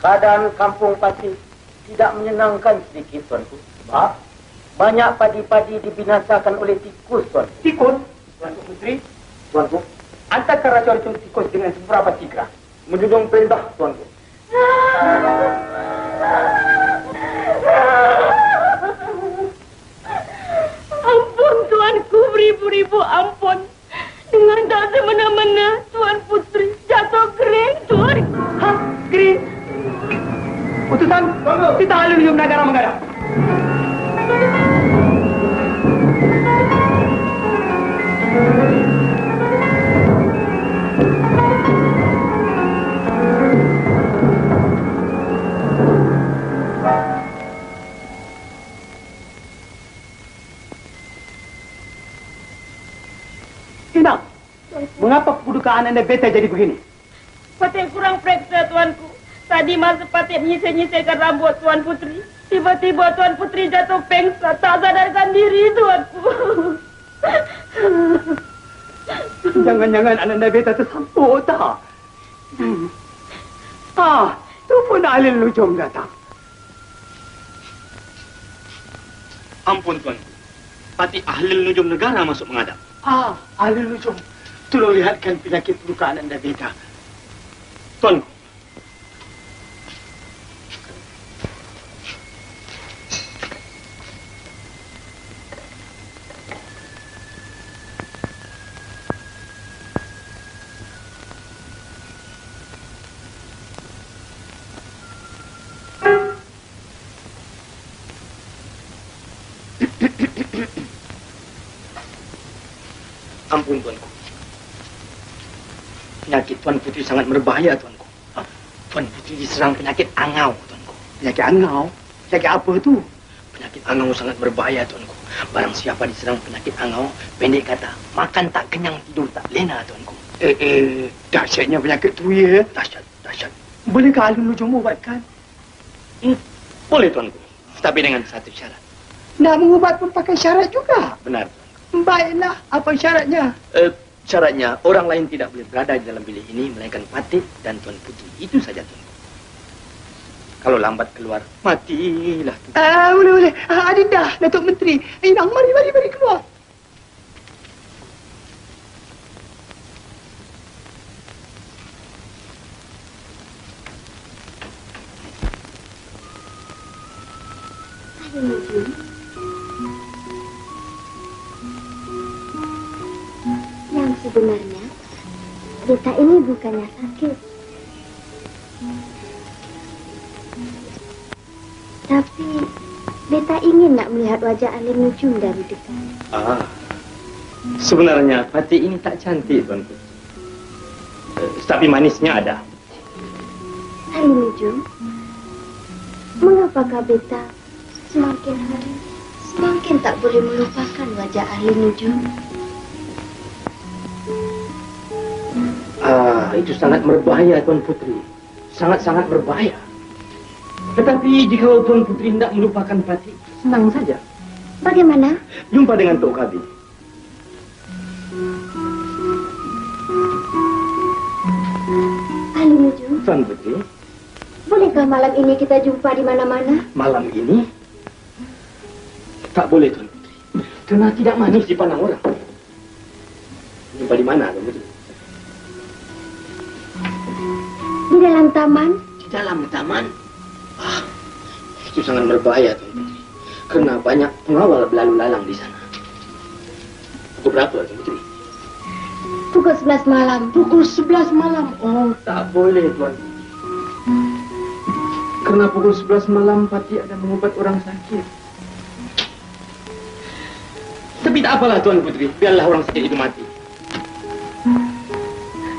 Keadaan Kampung Patik tidak menyenangkan sedikit, Tuanku. Sebab? Banyak padi-padi dibinasakan oleh tikus, Tuanku. Tikus? Tuanku Menteri? Tuanku, antarkan racun-racun tikus dengan seberapa tigra. Menjunjung perintah, Tuanku. ampun Tuanku, beribu-ribu ampun. Dengan tak semena-mena Tuan Putri jatuh kering, Tuan. Hah? Kering? Utusan, kita ahli lujum negara menghadap. Inang, mengapa kedudukan Anda Beta jadi begini? Patik kurang periksa, Tuanku. Tadi masa Patik menyisir-nyisirkan rambut Tuan Putri, tiba-tiba Tuan Putri jatuh pengsan, tak sadarkan diri, Tuanku. Jangan-jangan Ananda Beta tersampuk tak? Tu pun ahli nujum datang. Ampun tuanku. Patik ahli nujum negara masuk menghadap. Ahli nujum. Tolong lihatkan penyakit luka Ananda Beta. Tuanku. Ampun tuanku. Penyakit Tuan Putri sangat berbahaya tuanku. Tuan Putri diserang penyakit angau tuanku. Penyakit angau? Penyakit apa tu? Penyakit angau sangat berbahaya tuanku. Barang siapa diserang penyakit angau, pendek kata, makan tak kenyang, tidur tak lena tuanku. Dahsyatnya penyakit tu ya. Dahsyat. Bolehkah ahli nujum ubatkan? Boleh tuanku. Tapi dengan satu syarat. Nak mengubat pun pakai syarat juga. Benar. Baiklah, apa syaratnya? Syaratnya, orang lain tidak boleh berada di dalam bilik ini, melainkan Patik dan Tuan Putri. Itu saja, tuanku. Kalau lambat keluar, matilah. Boleh. Adinda, Datuk Menteri. Inang, mari keluar. Yang sebenarnya, Beta ini bukannya sakit. Tapi, Beta ingin nak melihat wajah ahli nujum dari dekat. Sebenarnya Patik ini tak cantik, Tuan Putri. Tapi manisnya ada. Ahli nujum, mengapakah Beta semakin hari semakin tak boleh melupakan wajah ahli nujum? Itu sangat berbahaya, Tuan Putri. Sangat-sangat berbahaya. Tetapi jika Tuan Putri tidak melupakan Patik, senang saja. Bagaimana? Jumpa dengan Tok Kabi. Ahli nujum, Tuan Putri, bolehkah malam ini kita jumpa di mana-mana? malam ini tak boleh, Tuan Putri. Karena tidak manis dipandang orang. Jumpa di mana, Tuan Putri? Di dalam taman? Di dalam taman? Itu sangat berbahaya, Tuan Putri. Karena banyak pengawal berlalu lalang di sana. Pukul berapa, Tuan Putri? Pukul 11 malam. Pukul 11 malam? Oh, tak boleh, Tuan Putri. Karena pukul 11 malam Patik ada mengubat orang sakit. Tapi tak apalah, Tuan Putri. Biarlah orang sakit itu mati.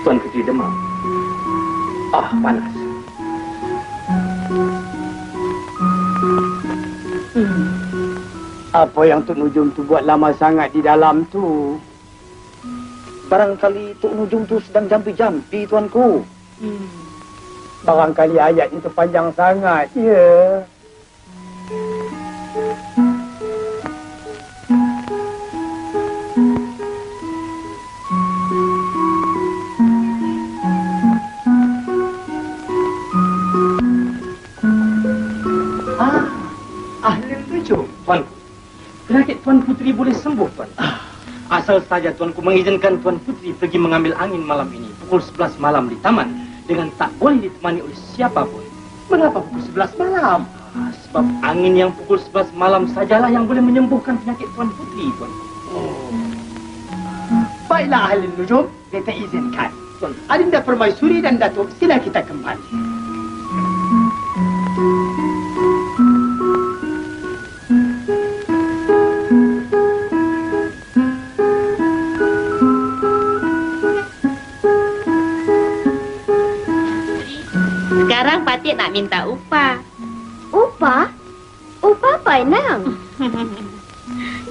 Tuan Putri demam. Panas. Apa yang Tok Nujum tu buat lama sangat di dalam tu? Barangkali Tok Nujum tu sedang jampi-jampi, tuanku. Barangkali ayat itu panjang sangat, ya. Ahli nujum, Tuan. Penyakit Tuan Putri boleh sembuh, Tuan. Asal saja Tuanku mengizinkan Tuan Putri pergi mengambil angin malam ini, pukul 11 malam di taman, dengan tak boleh ditemani oleh siapapun. Mengapa pukul 11 malam? Sebab angin yang pukul 11 malam sajalah yang boleh menyembuhkan penyakit Tuan Putri, Tuan. Baiklah, ahli nujum, Beta izinkan. Tuan. Adinda Permaisuri dan Datuk, sila kita kembali. Sekarang Patik nak minta upah. Upah? Upah apa, Inang?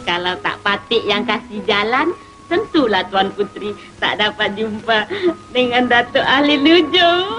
Kalau tak Patik yang kasih jalan, tentulah Tuan Putri tak dapat jumpa dengan Datuk Ahli Nujum.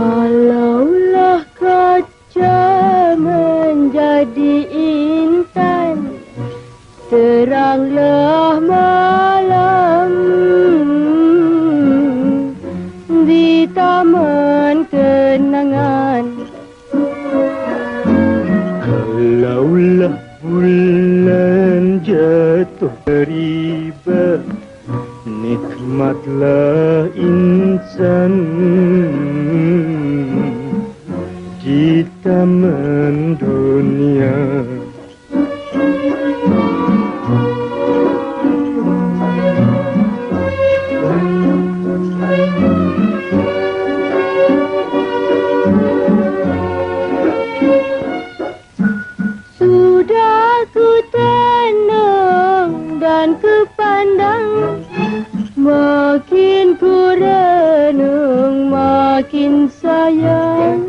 Kalaulah kaca menjadi intan, teranglah malam di taman kenangan. Kalaulah bulan jatuh riba, nikmatlah insan di taman dunia. Sudah ku tenang dan ku pandang, makin ku renung makin sayang.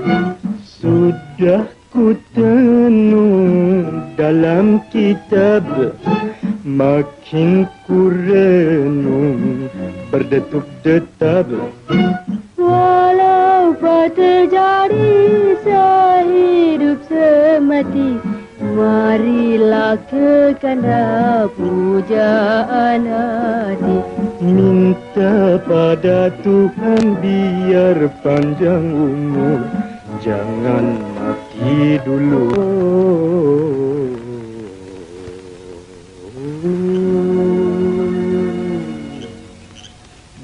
Sudah ku tenung dalam kitab, makin ku renung berdetuk-detab. Walau apa terjadi sehidup semati, marilah ke kanda pujaan hati. Minta pada Tuhan biar panjang umur, jangan mati dulu.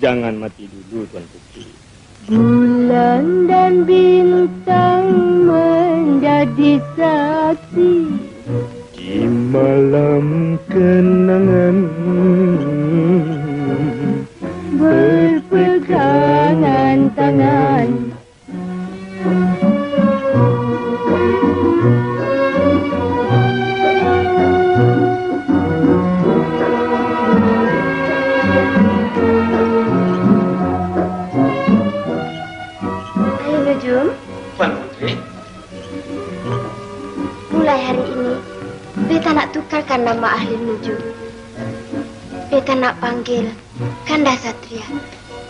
Jangan mati dulu, Tuan Putri. Bulan dan bintang menjadi saksi Di malam kenangan berpegangan tangan. Nujum, Tuan Putri, mulai hari ini, beta nak tukarkan nama Ahli Nujum. Beta nak panggil Kanda Satria.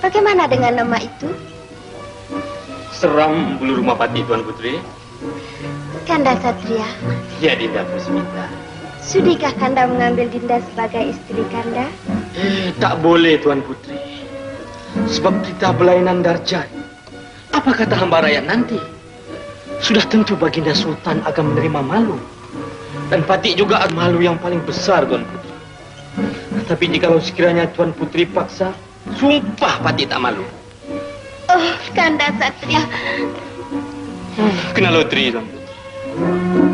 Bagaimana dengan nama itu? seram bulu rumah pati, Tuan Putri. Kanda Satria, Ya, Dinda Puspita. sudikah Kanda mengambil Dinda sebagai istri Kanda? Tak boleh, Tuan Putri. Sebab kita berlainan darjat. Apa kata hamba rakyat nanti? Sudah tentu Baginda Sultan akan menerima malu. Dan Patik juga malu yang paling besar, Tuan Putri. Tapi jika sekiranya Tuan Putri paksa, sumpah Patik tak malu. Oh, Kanda Satria. Kena loteri, Tuan Putri.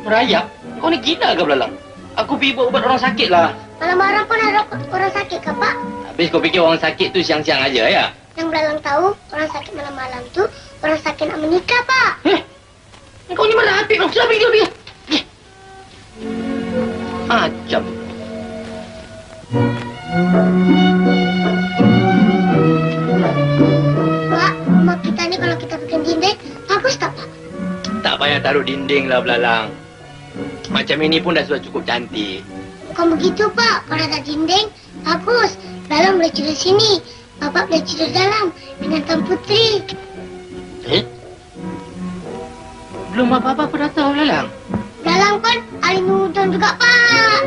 Rayap? Kau ni gila ke belalang? Aku pergi buat ubat orang sakit lah. Malam-malam pun ada orang sakit ke, Pak? Habis kau fikir orang sakit tu siang-siang aja ya? Yang belalang tahu, orang sakit malam-malam tu orang sakit nak menikah, Pak. Kau ni mana hati kau? Sudah pergi. Acam. Pak, rumah kita ni kalau kita bikin dinding, bagus tak, Pak? Tak payah payah taruh dinding lah belalang. Macam ini pun dah sudah cukup cantik. Bukan begitu, Pak. Kalau ada dinding, bagus. Dalam boleh tidur sini. Bapak boleh tidur dalam dengan Tuan Putri. Belum apa-apa pun dah tahu belalang. Dalam kan Ali Nujum juga, Pak.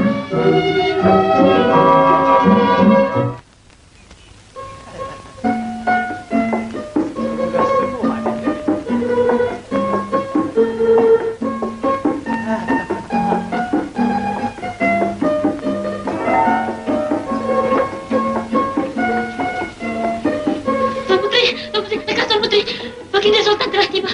Baginda Sultan telah tiba.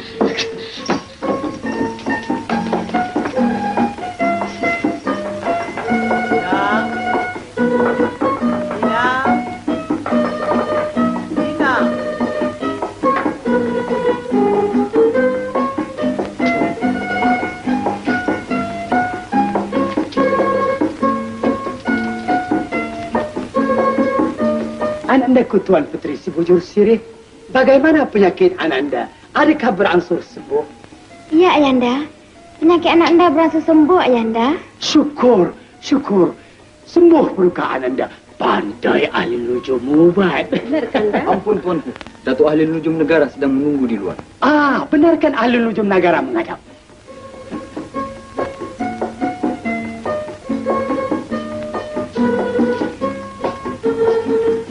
Anandaku Tuan Putri si bujur sirih, bagaimana penyakit Ananda? Adakah berangsur sembuh? Ya, Ayanda. Penyakit anak anda berangsur sembuh, Ayanda. Syukur, syukur. Sembuh peluka Ananda. Pandai ahli nujum ubat. Benar, Kanda? Ampun, Tuanku. Datuk Ahli Nujum Negara sedang menunggu di luar. Benarkan ahli nujum negara menghadap.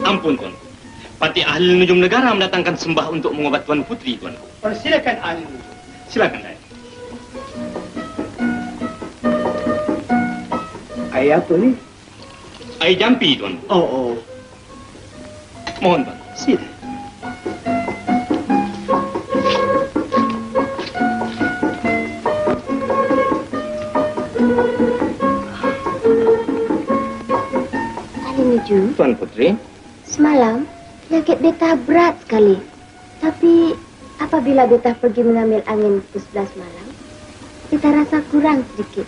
Ampun, Tuanku. Patih ahli nujum negara mendatangkan sembah untuk mengobat Tuan Putri, Tuanku. Silakan ahli nujum. Silakan, Dai. Air apa ni? Air jampi, Tuanku. Oh. Mohon, Tuan. Sila. Ahli Nujum, Tuan Putri. semalam penyakit beta berat sekali. Tapi apabila beta pergi mengambil angin pukul 11 malam, beta rasa kurang sedikit.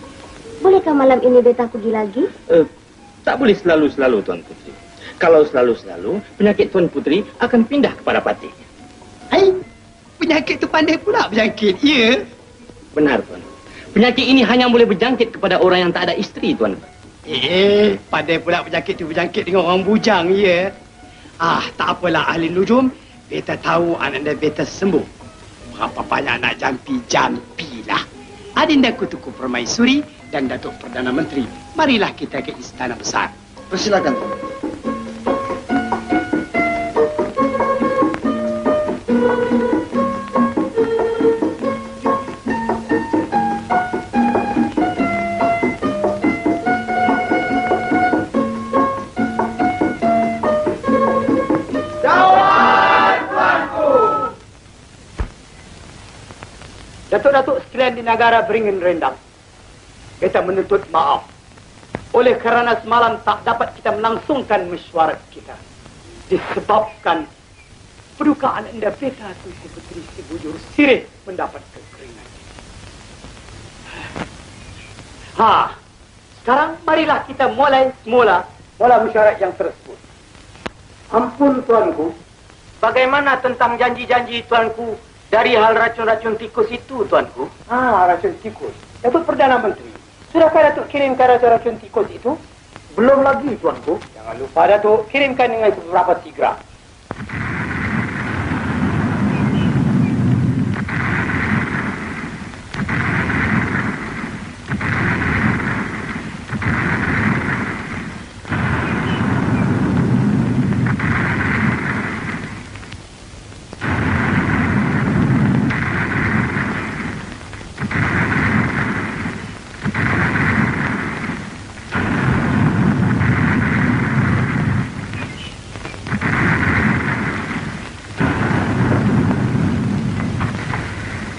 Bolehkah malam ini beta pergi lagi? Tak boleh selalu-selalu, Tuan Putri. Kalau selalu-selalu, penyakit Tuan Putri akan pindah kepada Patih. Penyakit tu pandai pula berjangkit, ya? Benar, Tuan. Penyakit ini hanya boleh berjangkit kepada orang yang tak ada isteri, Tuan. Pandai pula penyakit tu berjangkit dengan orang bujang, ya? Tak apalah ahli nujum. Beta tahu Ananda beta sembuh. Berapa banyak nak jampi-jampilah. Adinda Kutuku Permaisuri dan Datuk Perdana Menteri. Marilah kita ke Istana Besar. Persilakan. Datuk-datuk sekalian di negara beringin rendang. Beta menuntut maaf. Oleh kerana semalam tak dapat kita melangsungkan mesyuarat kita. Disebabkan perdukaan anda beta tu si Putri si bujur sirih mendapat kekeringan. Sekarang marilah kita mulai semula mesyuarat yang tersebut. Ampun tuanku. Bagaimana tentang janji-janji tuanku dari hal racun-racun tikus itu, tuanku? Racun tikus. Datuk Perdana Menteri, sudahkah Datuk kirimkan racun-racun tikus itu? Belum lagi, tuanku. Jangan lupa, Datuk, kirimkan dengan beberapa segera.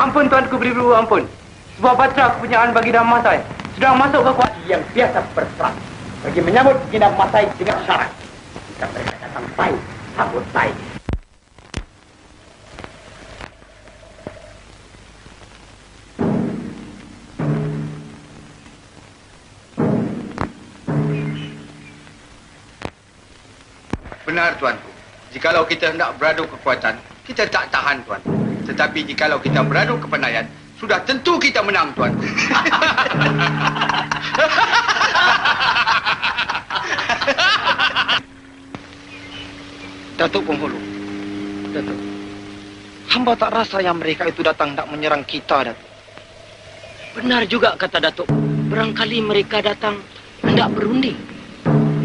Ampun tuanku beribu, ampun. Sebuah patra kepunyaan Baginda Masai sedang masuk ke kuat yang biasa berperang bagi menyambut Baginda Masai dengan syarat. Jika mereka datang baik, sambut baik. Benar tuanku. Jikalau kita hendak beradu kekuatan, kita tak tahan tuanku. Tetapi jikalau kita beradu kepandaian, sudah tentu kita menang, Tuan. Datuk Penghulu. Datuk. Hamba tak rasa yang mereka itu datang nak menyerang kita, Datuk. Benar juga kata Datuk. Barangkali mereka datang hendak berunding.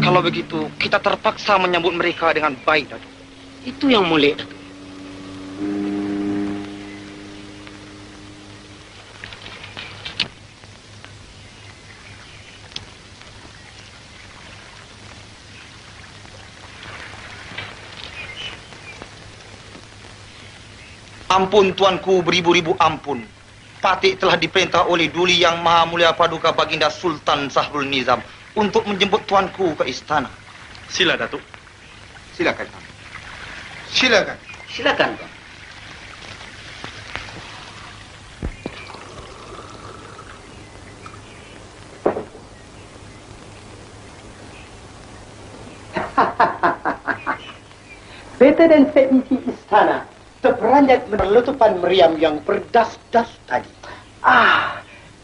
Kalau begitu, kita terpaksa menyambut mereka dengan baik, Datuk. Itu yang molek, Datuk. Ampun tuanku, beribu-ribu ampun. Patik telah diperintah oleh Duli Yang Maha Mulia Paduka Baginda Sultan Sahrul Nizam untuk menjemput tuanku ke istana. Sila, Datuk. Silakan. Silakan. Silakan, Tuan. Beta dan Femiti istana terperanjat menerletupan meriam yang berdas-das tadi.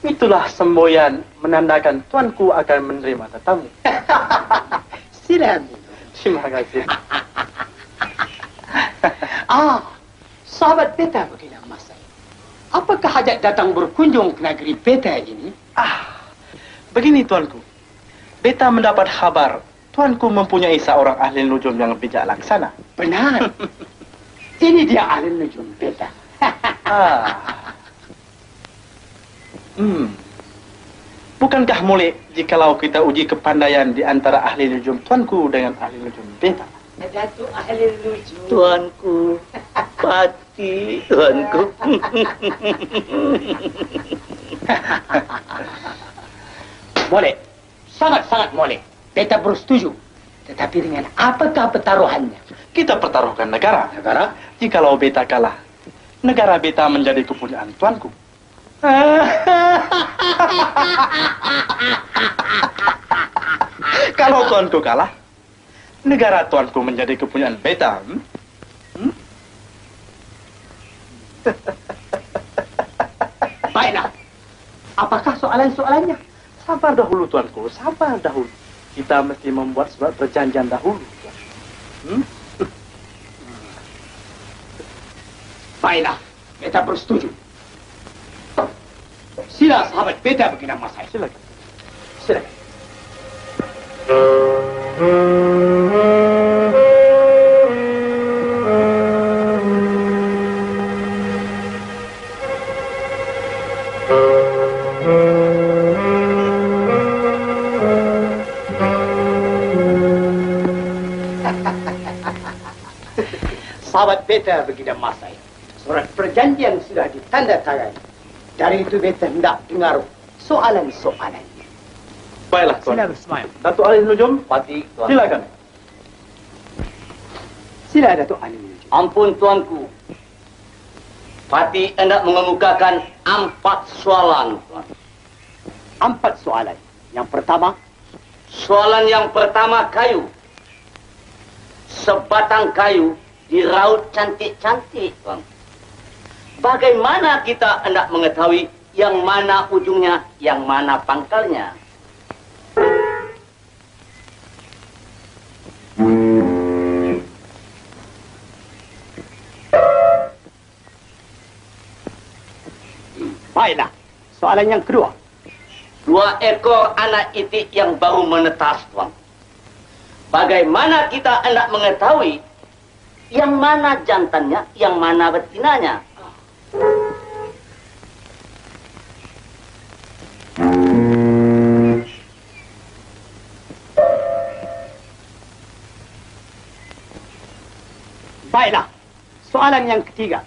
Itulah semboyan menandakan tuanku akan menerima tetamu. Silakan. Terima kasih. Sahabat beta begini Masai. Apakah hajat datang berkunjung ke negeri beta ini? Begini tuanku. Beta mendapat kabar tuanku mempunyai seorang ahli nujum yang bijak laksana. Benar. Ini dia ahli nujum beta. Bukankah molek jikalau kita uji kepandaian di antara ahli nujum tuanku dengan ahli nujum beta? Datuk ahli nujum. Tuanku, Pati, tuanku. Boleh. Sangat-sangat boleh. Beta bersetuju. Tetapi dengan apakah pertaruhannya? Kita pertaruhkan negara. Negara? Jikalau beta kalah, negara beta menjadi kepunyaan tuanku. Kalau tuanku kalah, negara tuanku menjadi kepunyaan beta. Baiklah. Apakah soalan-soalannya? Sabar dahulu tuanku, sabar dahulu. Kita mesti membuat surat perjanjian dahulu. Baiklah, beta bersetuju. Sila sahabat beta begini Masai. Silakan. Silakan. Sahabat beta begini Masai. Surat perjanjian sudah ditandatangani. Dari itu beta hendak dengar soalan-soalan. Baiklah tuan. Silakan Ismail. Datuk ahli nujum, Pati, tuan. Silakan. Sila Datuk ahli nujum. Ampun tuanku. Pati hendak mengemukakan 4 soalan, tuan. 4 soalan. Yang pertama, soalan yang pertama kayu. Sebatang kayu diraut cantik-cantik, tuan. Bagaimana kita hendak mengetahui yang mana ujungnya, yang mana pangkalnya? Baiklah. Soalan yang kedua. 2 ekor anak itik yang baru menetas, tuan. Bagaimana kita hendak mengetahui yang mana jantannya, yang mana betinanya? Baiklah. Soalan yang ketiga.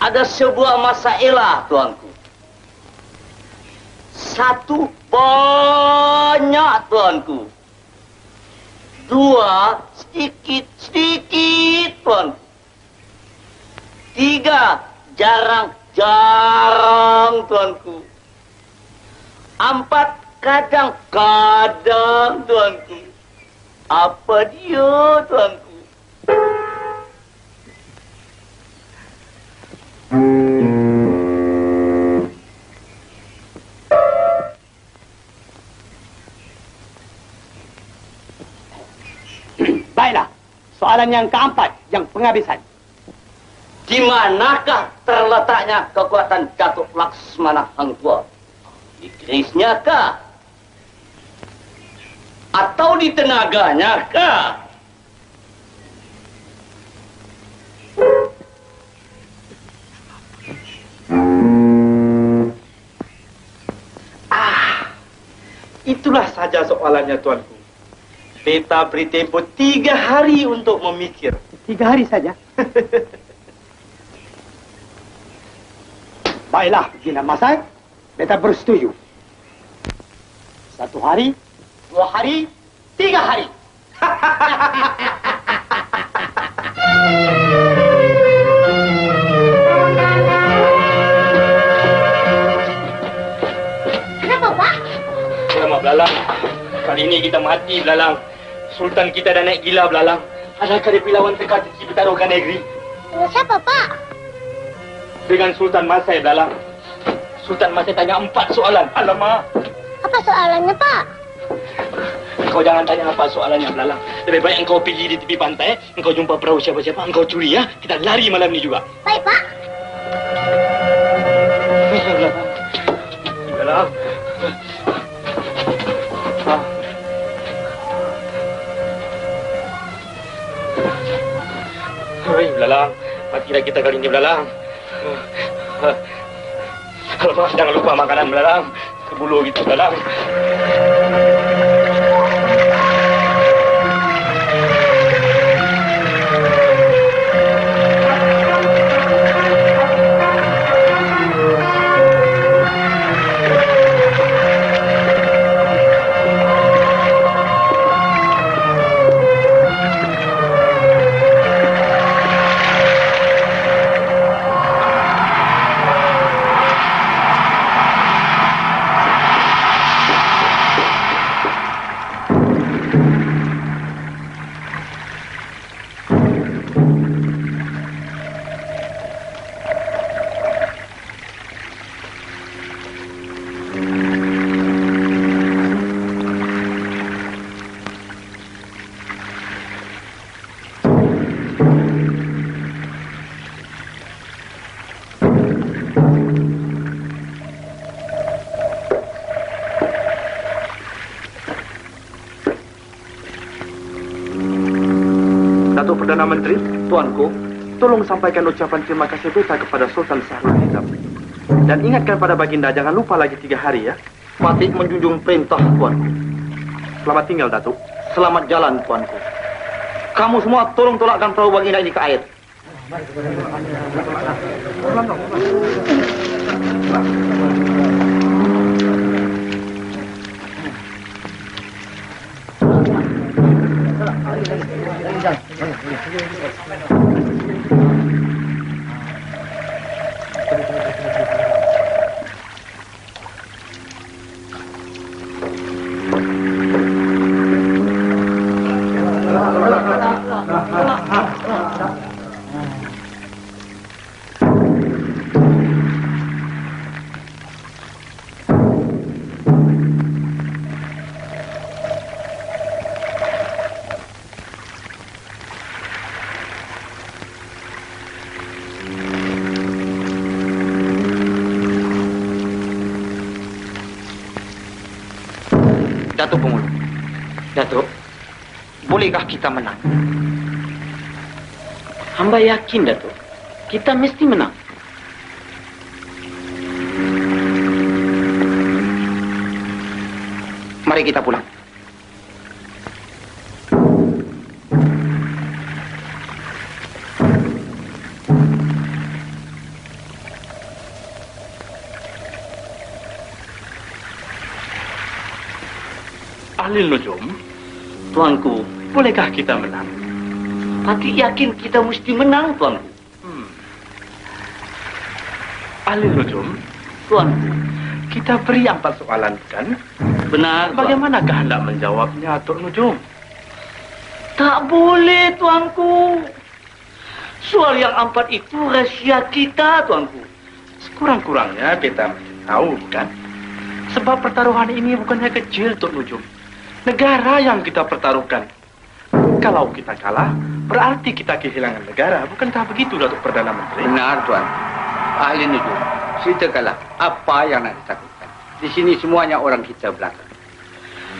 Ada sebuah masalah, tuanku. 1 banyak, tuanku. 2 sedikit-sedikit, tuanku. 3 jarang-jarang, tuanku. 4 kadang-kadang, tuanku. Apa dia, tuanku? yang keempat, yang penghabisan. Di manakah terletaknya kekuatan Datuk Laksmana Hang Tuah? Di kerisnya kah? Atau di tenaganya kah? Itulah saja soalannya, Tuanku. Beta beri tempo 3 hari untuk memikir. 3 hari saja? Baiklah, Gina Masai. Beta bersetuju. 1 hari, 2 hari, 3 hari. Kenapa, Pak? Alamak, Belalang. Kali ini kita mati, Belalang. Sultan kita dah naik gila, Belalang. Adakah dia pilawan teka-teki pertaruhkan negeri? Dengan siapa, Pak? Dengan Sultan Masai, Belalang. Sultan Masai tanya 4 soalan. Alamak. Apa soalannya, Pak? Kau jangan tanya apa soalannya, Belalang. Lebih baik engkau pergi di tepi pantai, engkau jumpa perahu siapa-siapa, engkau curi ya. Kita lari malam ni juga. Baik, Pak. Belalang. Hei, Belalang. Matilah kita kali ini, Belalang. Alamak, jangan lupa makanan, Belalang. Kebulu gitu, Belalang. Datuk Perdana Menteri, Tuanku, tolong sampaikan ucapan terima kasih beta kepada Sultan Sahrul Nizam. Dan ingatkan pada Baginda, jangan lupa lagi 3 hari ya. Patih menjunjung perintah, Tuanku. Selamat tinggal, Datuk. Selamat jalan, Tuanku. Kamu semua tolong tolakkan perahu Baginda ini ke air. Datuk Pemulu. Datuk, bolehkah kita menang? Hamba yakin, Datuk. Kita mesti menang. Mari kita pulang. Ahlil Nujum, Tuanku, bolehkah kita menang? Patih yakin kita mesti menang, Tuanku. Ahlil Nujum, Tuanku, kita beri 4 soalan, kan? Benar, Bagaimanakah hendak menjawabnya, Tok Nujum? Tak boleh, Tuanku. Soal yang 4 itu rahasia kita, Tuanku. Sekurang-kurangnya kita mesti tahu, kan? Sebab pertaruhan ini bukannya kecil, Tok Nujum. Negara yang kita pertaruhkan. Kalau kita kalah, berarti kita kehilangan negara. Bukankah begitu, Datuk Perdana Menteri? Benar, Tuan. Ahli Nujum, ceritakanlah apa yang nak ditakutkan. Di sini semuanya orang kita belakang.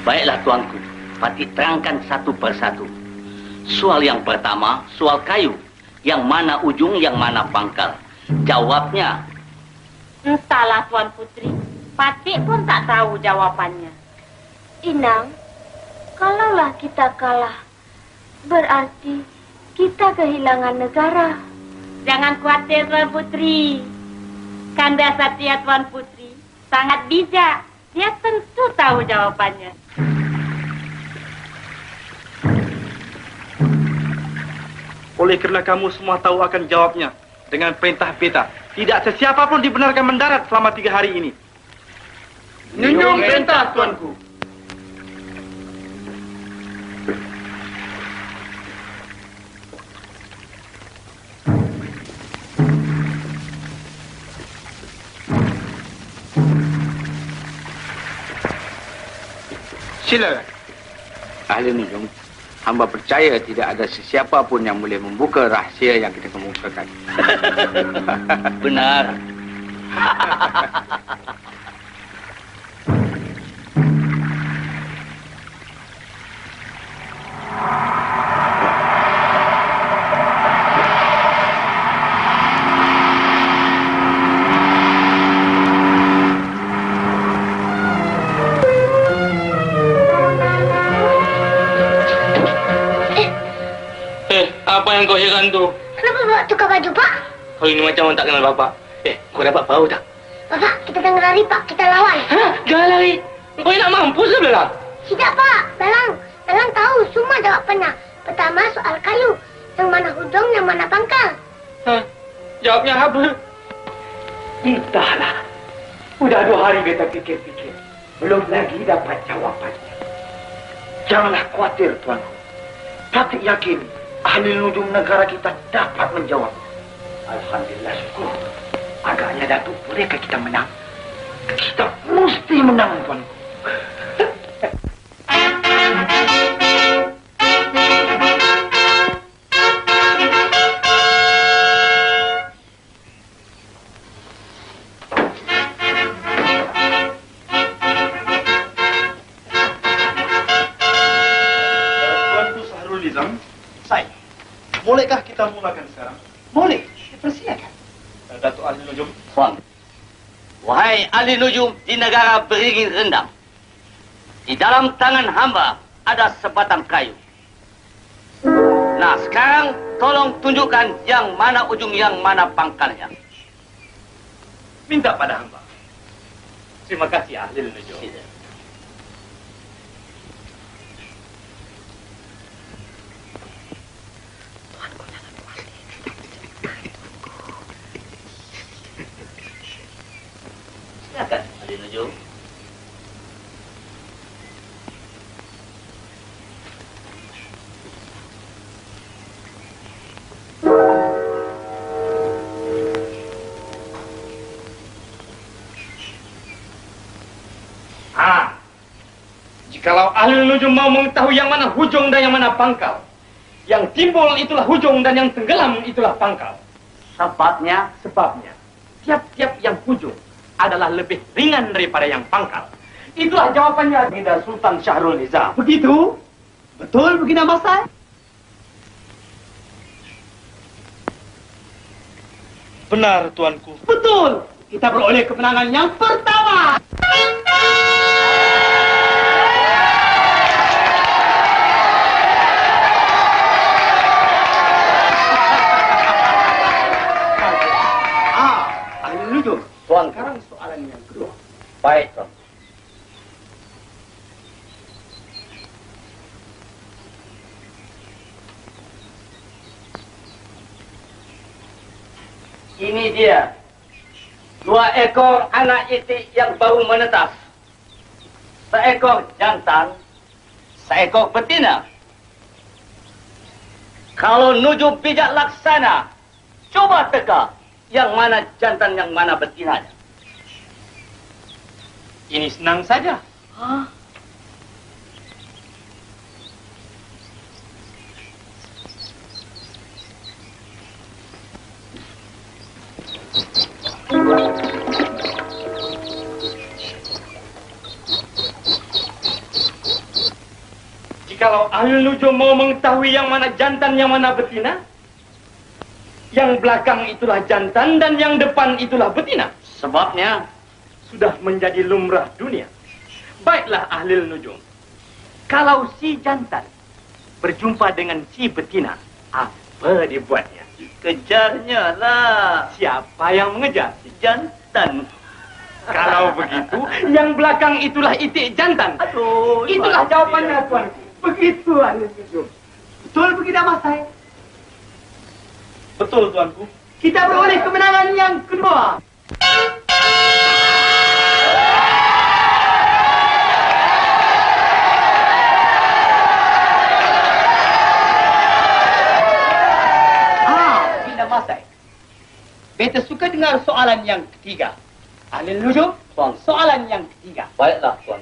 Baiklah, Tuanku. Patih terangkan satu persatu. Soal yang pertama, soal kayu. Yang mana ujung, yang mana pangkal. Jawabnya. Entahlah, Tuan Putri. Patih pun tak tahu jawabannya. Inang, kalaulah kita kalah, berarti kita kehilangan negara. Jangan khawatir, Tuan Putri. Kanda Satria Tuan Putri sangat bijak. Dia tentu tahu jawabannya. Oleh kerana kamu semua tahu akan jawabnya dengan perintah beta, tidak sesiapa pun dibenarkan mendarat selama 3 hari ini. Nyunjung perintah, Tuanku. Silakan. Ahli Nujum, hamba percaya tidak ada sesiapa pun yang boleh membuka rahsia yang kita kemukakan. Benar. Apa yang kau heran tu? Kenapa bawa tukar baju, Pak? Kau ini macam orang tak kenal Bapak. Kau dapat bau tak? Bapak, kita tengah lari, Pak. Kita lawan. Jangan lari. Kau nak mampus ke Belalang? Tidak, Pak. Belalang tahu semua jawapannya. Pertama, soal kayu. Yang mana hujung, yang mana pangkal. Jawabnya apa? Entahlah. Sudah 2 hari beta fikir-fikir. Belum lagi dapat jawapannya. Janganlah khawatir, Tuanku. Patih yakin ahli nujum negara kita dapat menjawab. Alhamdulillah, syukur. Agaknya Datuk, bolehkah kita menang? Kita mesti menang, Tuanku. Bolehkah kita mulakan sekarang? Boleh, dipersilakan. Datuk Ahli Nujum. Tuan. Wahai Ahli Nujum di negara beringin rendang. Di dalam tangan hamba ada sebatang kayu. Nah, sekarang tolong tunjukkan yang mana ujung, yang mana pangkalnya. Minta pada hamba. Terima kasih, Ahli Nujum. Silakan, Ahli Nujum. Jikalau Ahli Nujum mau mengetahui yang mana hujung dan yang mana pangkal, yang timbul itulah hujung dan yang tenggelam itulah pangkal. Sebabnya? Sebabnya, tiap-tiap yang hujung adalah lebih ringan daripada yang pangkal. Itulah jawabannya Baginda Sultan Syahrul Nizam. Begitu? Betul, Baginda Masai? Benar, Tuanku. Betul. Kita beroleh kemenangan yang pertama. Ahli Nujum. Tuan. Sekarang soalan yang kedua. Baik, Tuan. Ini dia. 2 ekor anak itik yang baru menetas. Seekor jantan, seekor betina. Kalau Nujum bijak laksana, coba teka yang mana jantan, yang mana betinanya. Ini senang saja. Hah? Kalau ahli nujum mau mengetahui yang mana jantan, yang mana betina, yang belakang itulah jantan dan yang depan itulah betina. Sebabnya sudah menjadi lumrah dunia. Baiklah ahli nujum, kalau si jantan berjumpa dengan si betina, apa dibuatnya? Kejarnya lah. Siapa yang mengejar? Si jantan. Kalau begitu, yang belakang itulah itik jantan. Aduh, itulah jawabannya, tuanku. Begitu ahli nujum. Betul begitu mas saya? Betul, tuanku. Kita beroleh kemenangan yang kedua. Bina Masai. Beta suka dengar soalan yang ketiga. Ahli nujum, soalan yang ketiga. Baiklah, tuan.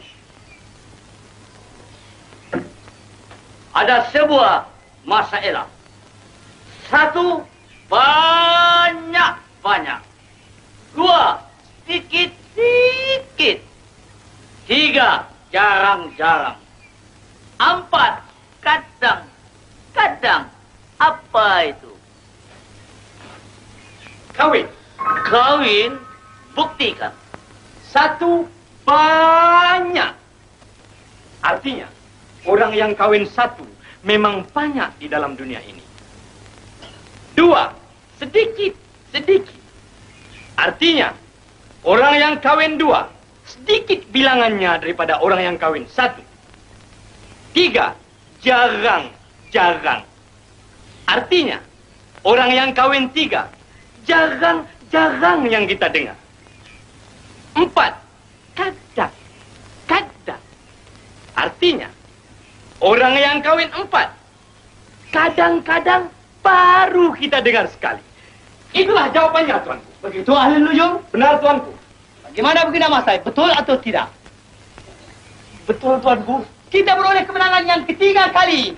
Ada sebuah masalah. Satu, banyak-banyak. Dua, sedikit-sedikit. Tiga, jarang-jarang. Empat, kadang-kadang. Apa itu? Kawin. Kawin, buktikan. Satu, banyak. Artinya, orang yang kawin satu memang banyak di dalam dunia ini. Dua, sedikit-sedikit. Artinya, orang yang kawin dua, sedikit bilangannya daripada orang yang kawin satu. Tiga, jarang-jarang. Artinya, orang yang kawin tiga, jarang-jarang yang kita dengar. Empat, kadang-kadang. Artinya, orang yang kawin empat, kadang-kadang baru kita dengar sekali. Itulah jawabannya, tuanku. Begitu ahli nujum? Benar, tuanku. Bagaimana begini Mas Said? Betul atau tidak? Betul, tuanku. Kita beroleh kemenangan yang ketiga kali.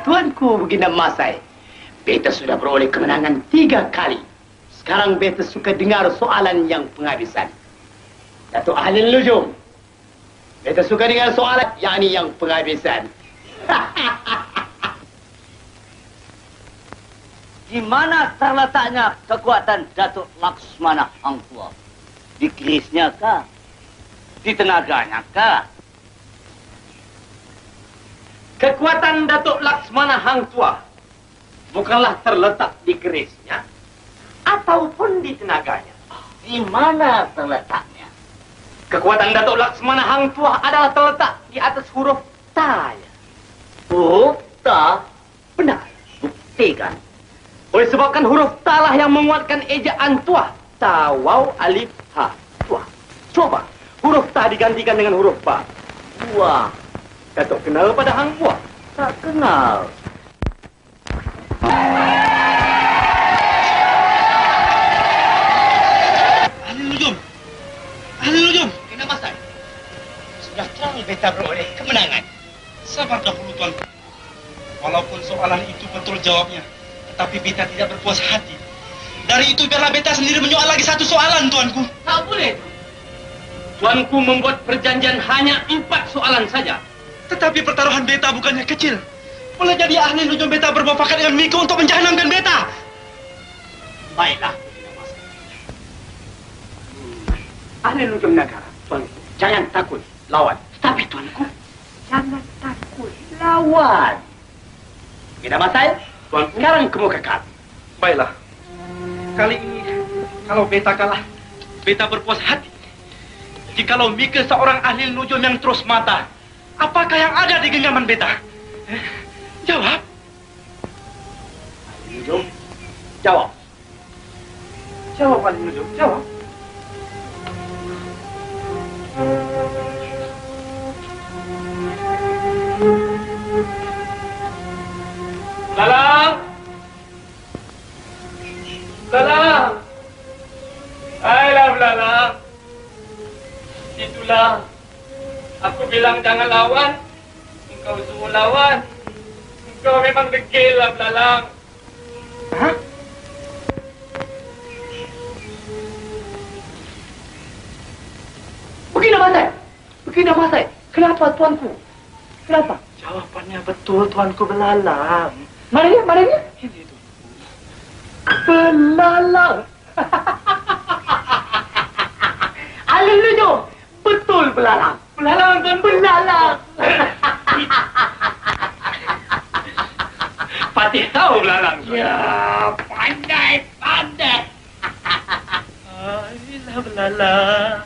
Tuanku begini Mas Said. Beta sudah beroleh kemenangan 3 kali. Sekarang beta suka dengar soalan yang penghabisan. Datuk ahli nujum. Beta suka dengar soalan yakni yang penghabisan. Di mana terletaknya kekuatan Datuk Laksmana Hang Tuah? Di kerisnya kah? Di tenaganya kah? Kekuatan Datuk Laksmana Hang Tuah bukanlah terletak di kerisnya ataupun di tenaganya. Di mana terletaknya? Kekuatan Datuk Laksmana Hang Tuah adalah terletak di atas huruf Ta. Huruf Ta? Benar. Buktikan. Oleh sebabkan huruf Ta lah yang menguatkan ejaan Tuah. Ta, waw, alif, ha. Tuah. Coba huruf Ta digantikan dengan huruf Ba. Wah. Datuk kenal pada Hang Tuah? Tak kenal. Ahli nujum. Ahli nujum. Kena Masai. Sudah terang beta beroleh kemenangan. Sabar dahulu, Tuan. Walaupun soalan itu betul jawabnya, tetapi beta tidak berpuas hati. Dari itu biarlah beta sendiri menyoal lagi satu soalan, Tuanku. Tak boleh. Tuanku membuat perjanjian hanya 4 soalan saja. Tetapi pertaruhan beta bukannya kecil. Boleh jadi ahli nujum beta bermufakat dengan Miko untuk menjahanamkan beta. Baiklah. Ahli nujum negara, tuanku. Jangan takut lawan. Tapi tuanku, jangan takut lawan. Kita Masai, tuanku. Sekarang ke muka kami. Baiklah. Kali ini, kalau beta kalah, beta berpuas hati. Jikalau Mika seorang ahli nujum yang terus mata, apakah yang ada di genggaman beta? Jawab. Ahli nujum, jawab. Jawab, ahli nujum, jawab. Lalang! Lalang! Ayolah, Lalang. Itulah. Aku bilang jangan lawan. Kau suruh lawan. Kau memang degil lah, Belalang. Hah? Begini Masai. Begini Masai. Kenapa tuanku? Kenapa? Jawapannya betul, Tuanku Belalang. Mana dia? Mana dia? Ini tu. Belalang. Haleluya. Betul Belalang. Belalang kan Belalang. Patih tahu Belalang. Ya, pandai. Ayolah Belalang.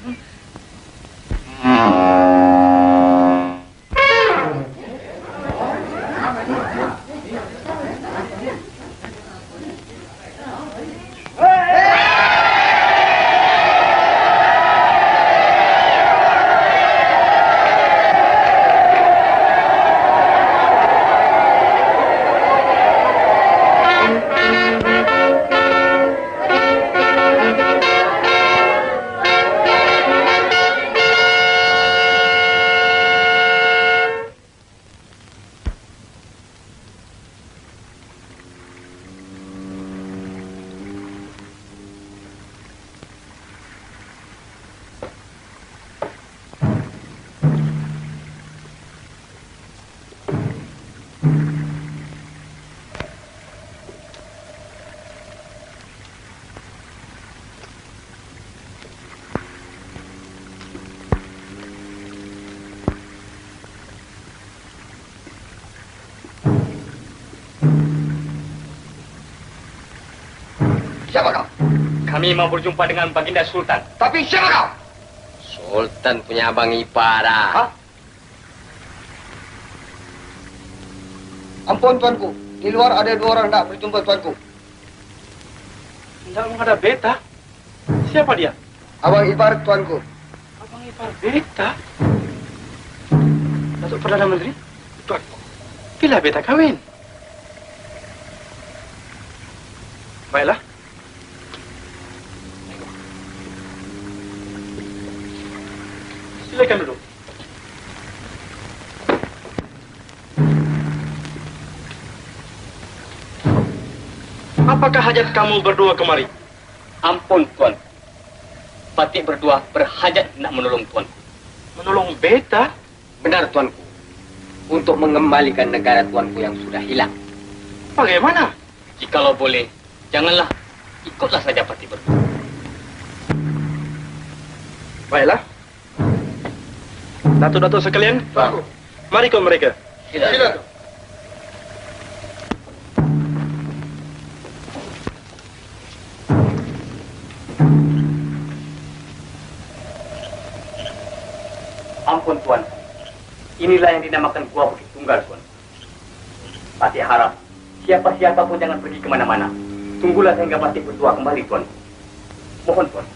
Siapa kau? Kami mau berjumpa dengan Baginda Sultan. Tapi siapa kau? Sultan punya abang ipar. Hah? Ampun tuanku, di luar ada 2 orang nak berjumpa tuanku. Dalam ada beta. Siapa dia? Abang ipar tuanku. Abang ipar beta? Datuk Perdana Menteri? Tuanku. Bila beta kawin? Baiklah. Silakan duduk. Apakah hajat kamu berdua kemari? Ampun tuan. Patih berdua berhajat nak menolong tuan. Menolong beta? Benar tuanku. Untuk mengembalikan negara tuanku yang sudah hilang. Bagaimana? Jikalau boleh, janganlah ikutlah saja Patih berdua. Baiklah. Datuk-datuk sekalian, mari kau mereka. Silakan. Ampun tuan. Inilah yang dinamakan Gua Bukit Tunggal tuan. Patih harap siapa-siapa pun jangan pergi kemana-mana. Tunggulah sehingga Patih berdua kembali tuan. Mohon tuan.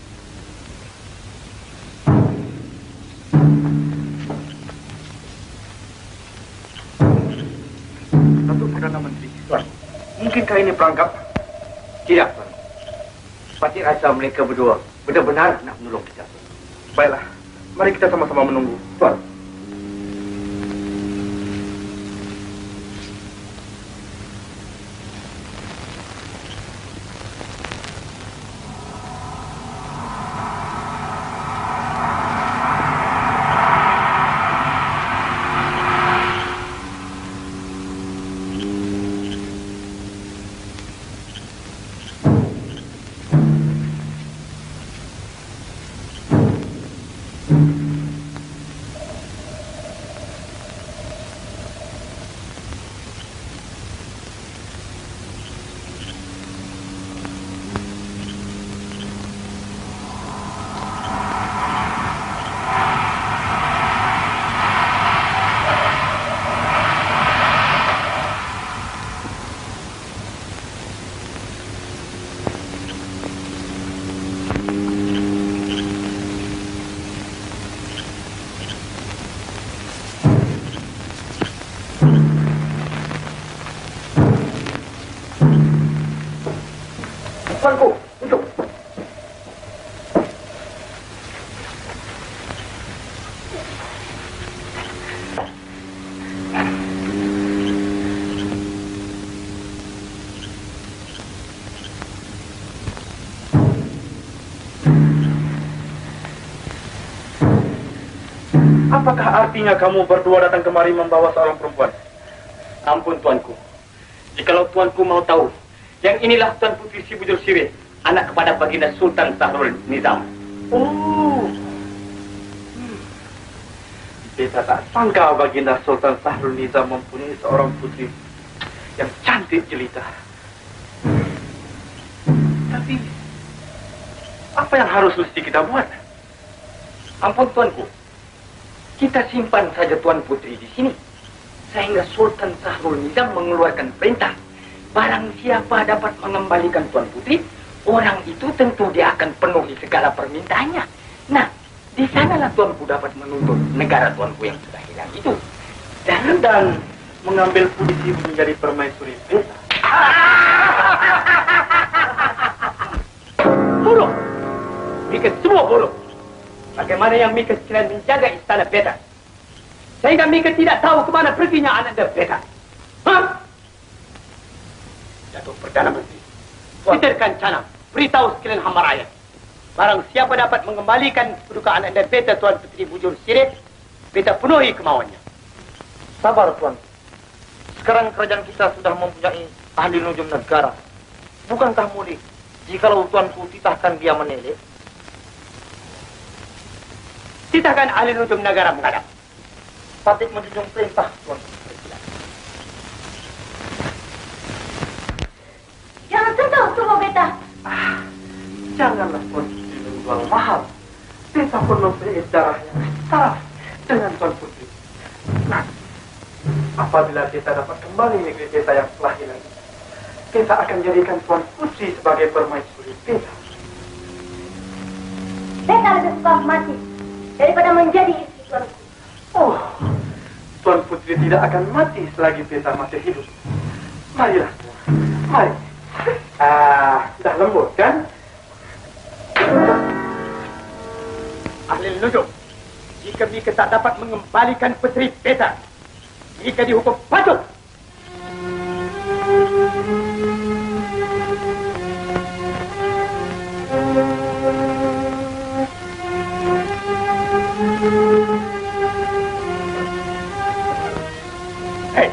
Datuk Perdana Menteri, tuan, mungkinkah ini perangkap? Tidak tuan. Patih rasa mereka berdua benar-benar nak menolong kita. Baiklah, mari kita sama-sama menunggu. Tuan. Tuanku, duduk. Apakah artinya kamu berdua datang kemari membawa seorang perempuan? Ampun tuanku. Jikalau tuanku mau tahu, yang inilah Tuan Putri Si Bujur Sirih, anak kepada Baginda Sultan Sahrul Nizam. Oh. Beta tak sangka Baginda Sultan Sahrul Nizam mempunyai seorang putri yang cantik jelita. Tapi apa yang harus mesti kita buat? Ampun tuanku, kita simpan saja Tuan Putri di sini sehingga Sultan Sahrul Nizam mengeluarkan perintah. Barang siapa dapat mengembalikan Tuan Putri, orang itu tentu dia akan penuhi segala permintaannya. Nah, di sanalah tuanku dapat menuntut negara tuanku yang sudah hilang itu. Dan mengambil posisi menjadi permaisuri Beta. Buruk! Mika semua buruk. Bagaimana yang Mika sekalian menjaga istana Beta? Sehingga Mika tidak tahu kemana perginya Ananda Beta. Hah? Datuk Perdana Menteri, Peterkan Canang, beritahu sekalian hamba rakyat. Barang siapa dapat mengembalikan kedudukan Ananda Beta Tuan Putri Bujur Sirih, Beta penuhi kemauannya. Sabar tuan. Sekarang kerajaan kita sudah mempunyai ahli nujum negara. Bukankah mudah jikalau tuanku titahkan dia menelek? Titahkan ahli nujum negara menghadap. Patut menjunjung perintah tuan. Jangan sentuh tubuh Beta. Janganlah tuan Putri menjual mahal. Beta pun mempunyai darah yang saraf dengan tuan Putri. Nah, apabila Beta dapat kembali negeri Beta yang telah hilang, Beta akan jadikan tuan Putri sebagai permaisuri Beta. Beta lebih suka mati daripada menjadi istri tuanku. Oh, Tuan Putri tidak akan mati selagi Beta masih hidup. Marilah, mari. Dah lembut kan? Ahli nujum, jika Mika tak dapat mengembalikan putri Beta, Mika dihukum patung. Hei,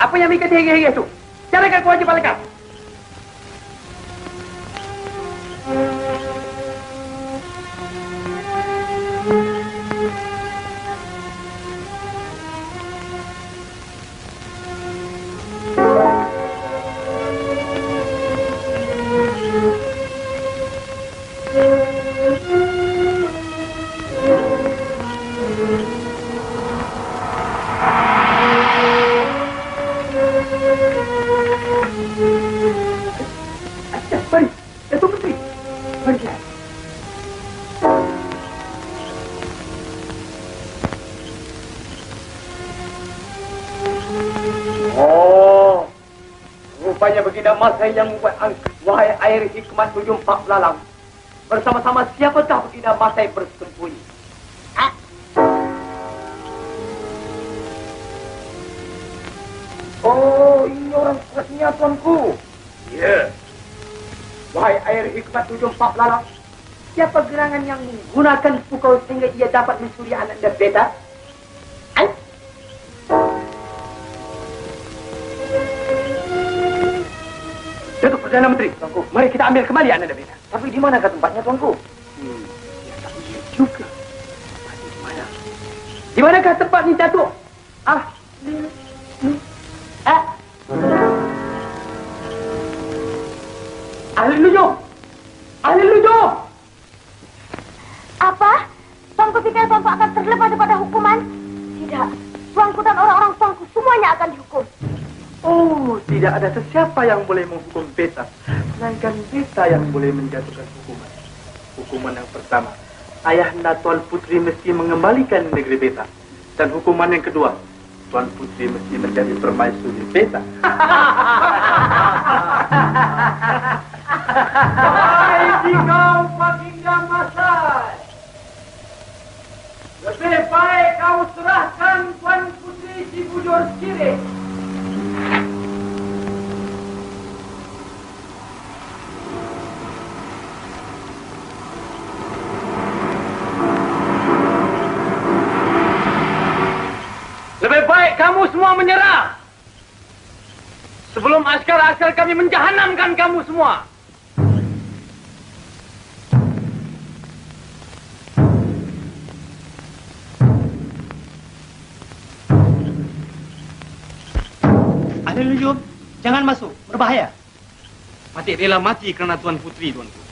apa yang Mika hege-hege itu? Carikan kewajiban lekas. Mari, Datuk Putri. Mari kita. Oh, rupanya Baginda Masai yang membuat angkat. Wahai air hikmat ujung Pak Lalang. Bersama-sama siapakah Baginda Masai bersembunyi? Oh, ini orang kuatnya tuanku. Ya. Wahai air hikmat ujung Pak Lalang, siapa gerangan yang menggunakan pukau sehingga ia dapat mencuri anak dan Beta? Datuk Perdana Menteri, tuanku, mari kita ambil kembali anak dan Beta. Tapi di manakah tempatnya tuanku? Ya tak boleh juga. Di mana? Di manakah tempatnya Datuk? Ahli nujum! Ahli nujum! Apa? Tuanku pikir tuanku akan terlepas daripada hukuman? Tidak. Tuanku dan orang-orang tuanku semuanya akan dihukum. Oh, tidak ada sesiapa yang boleh menghukum Beta, melainkan Beta yang boleh menjatuhkan hukuman. Hukuman yang pertama, ayahanda Tuan Putri mesti mengembalikan negeri Beta. Dan hukuman yang kedua, Tuan Putri mesti menjadi permaisuri Beta. Hai kau Baginda Masai, lebih baik kau serahkan Tuan Putri Si Bujur Sirih. kamu semua menyerah. Sebelum askar-askar kami menjahanamkan kamu semua. Ahli nujum, jangan masuk, berbahaya. Patik rela mati kerana Tuan Putri, tuanku.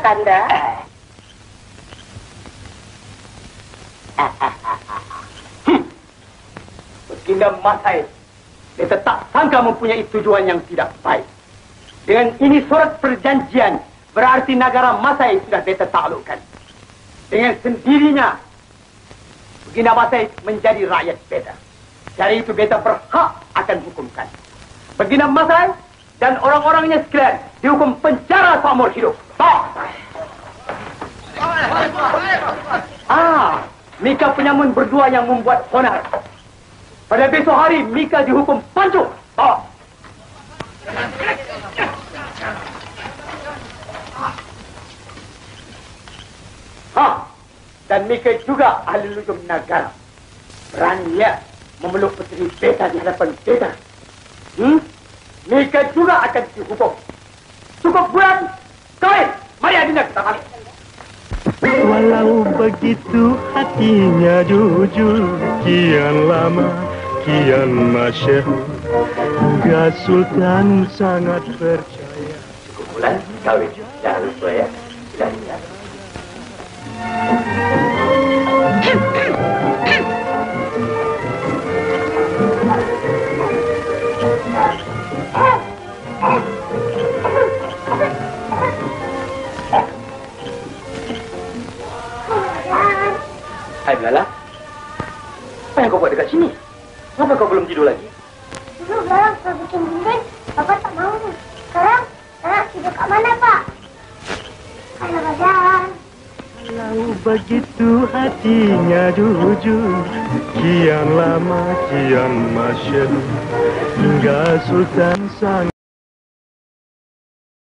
Kanda. Baginda Masai, beta tak sangka mempunyai tujuan yang tidak baik. Dengan ini surat perjanjian, berarti negara Masai sudah beta taklukkan. Dengan sendirinya, Baginda Masai menjadi rakyat beta. Dari itu beta berhak akan hukumkan. Baginda Masai dan orang-orangnya sekalian dihukum penjara seumur hidup. Mika penyamun berdua yang membuat onar. Pada besok hari, Mika dihukum pancung. Dan Mika juga ahli lujum negara. Beraninya memeluk putri beta di hadapan beta. Mika juga akan dihukum. Cukup bulan, kawin. Mari adinda kita balik. Walau begitu hatinya jujur, kian lama, kian masyhur, Gak Sultan sangat percaya. Cukup bulan, kawin. Jangan lupa ya. Sudah. Hai Belala, apa yang kau buat dekat sini? Kenapa kau belum tidur lagi? Dulu Belalang sudah bikin dinding, Bapak tak mau. Sekarang tidur kat mana Pak? Kalau badan. Walau begitu hatinya jujur, kian lama kian masyhur, hingga Sultan sang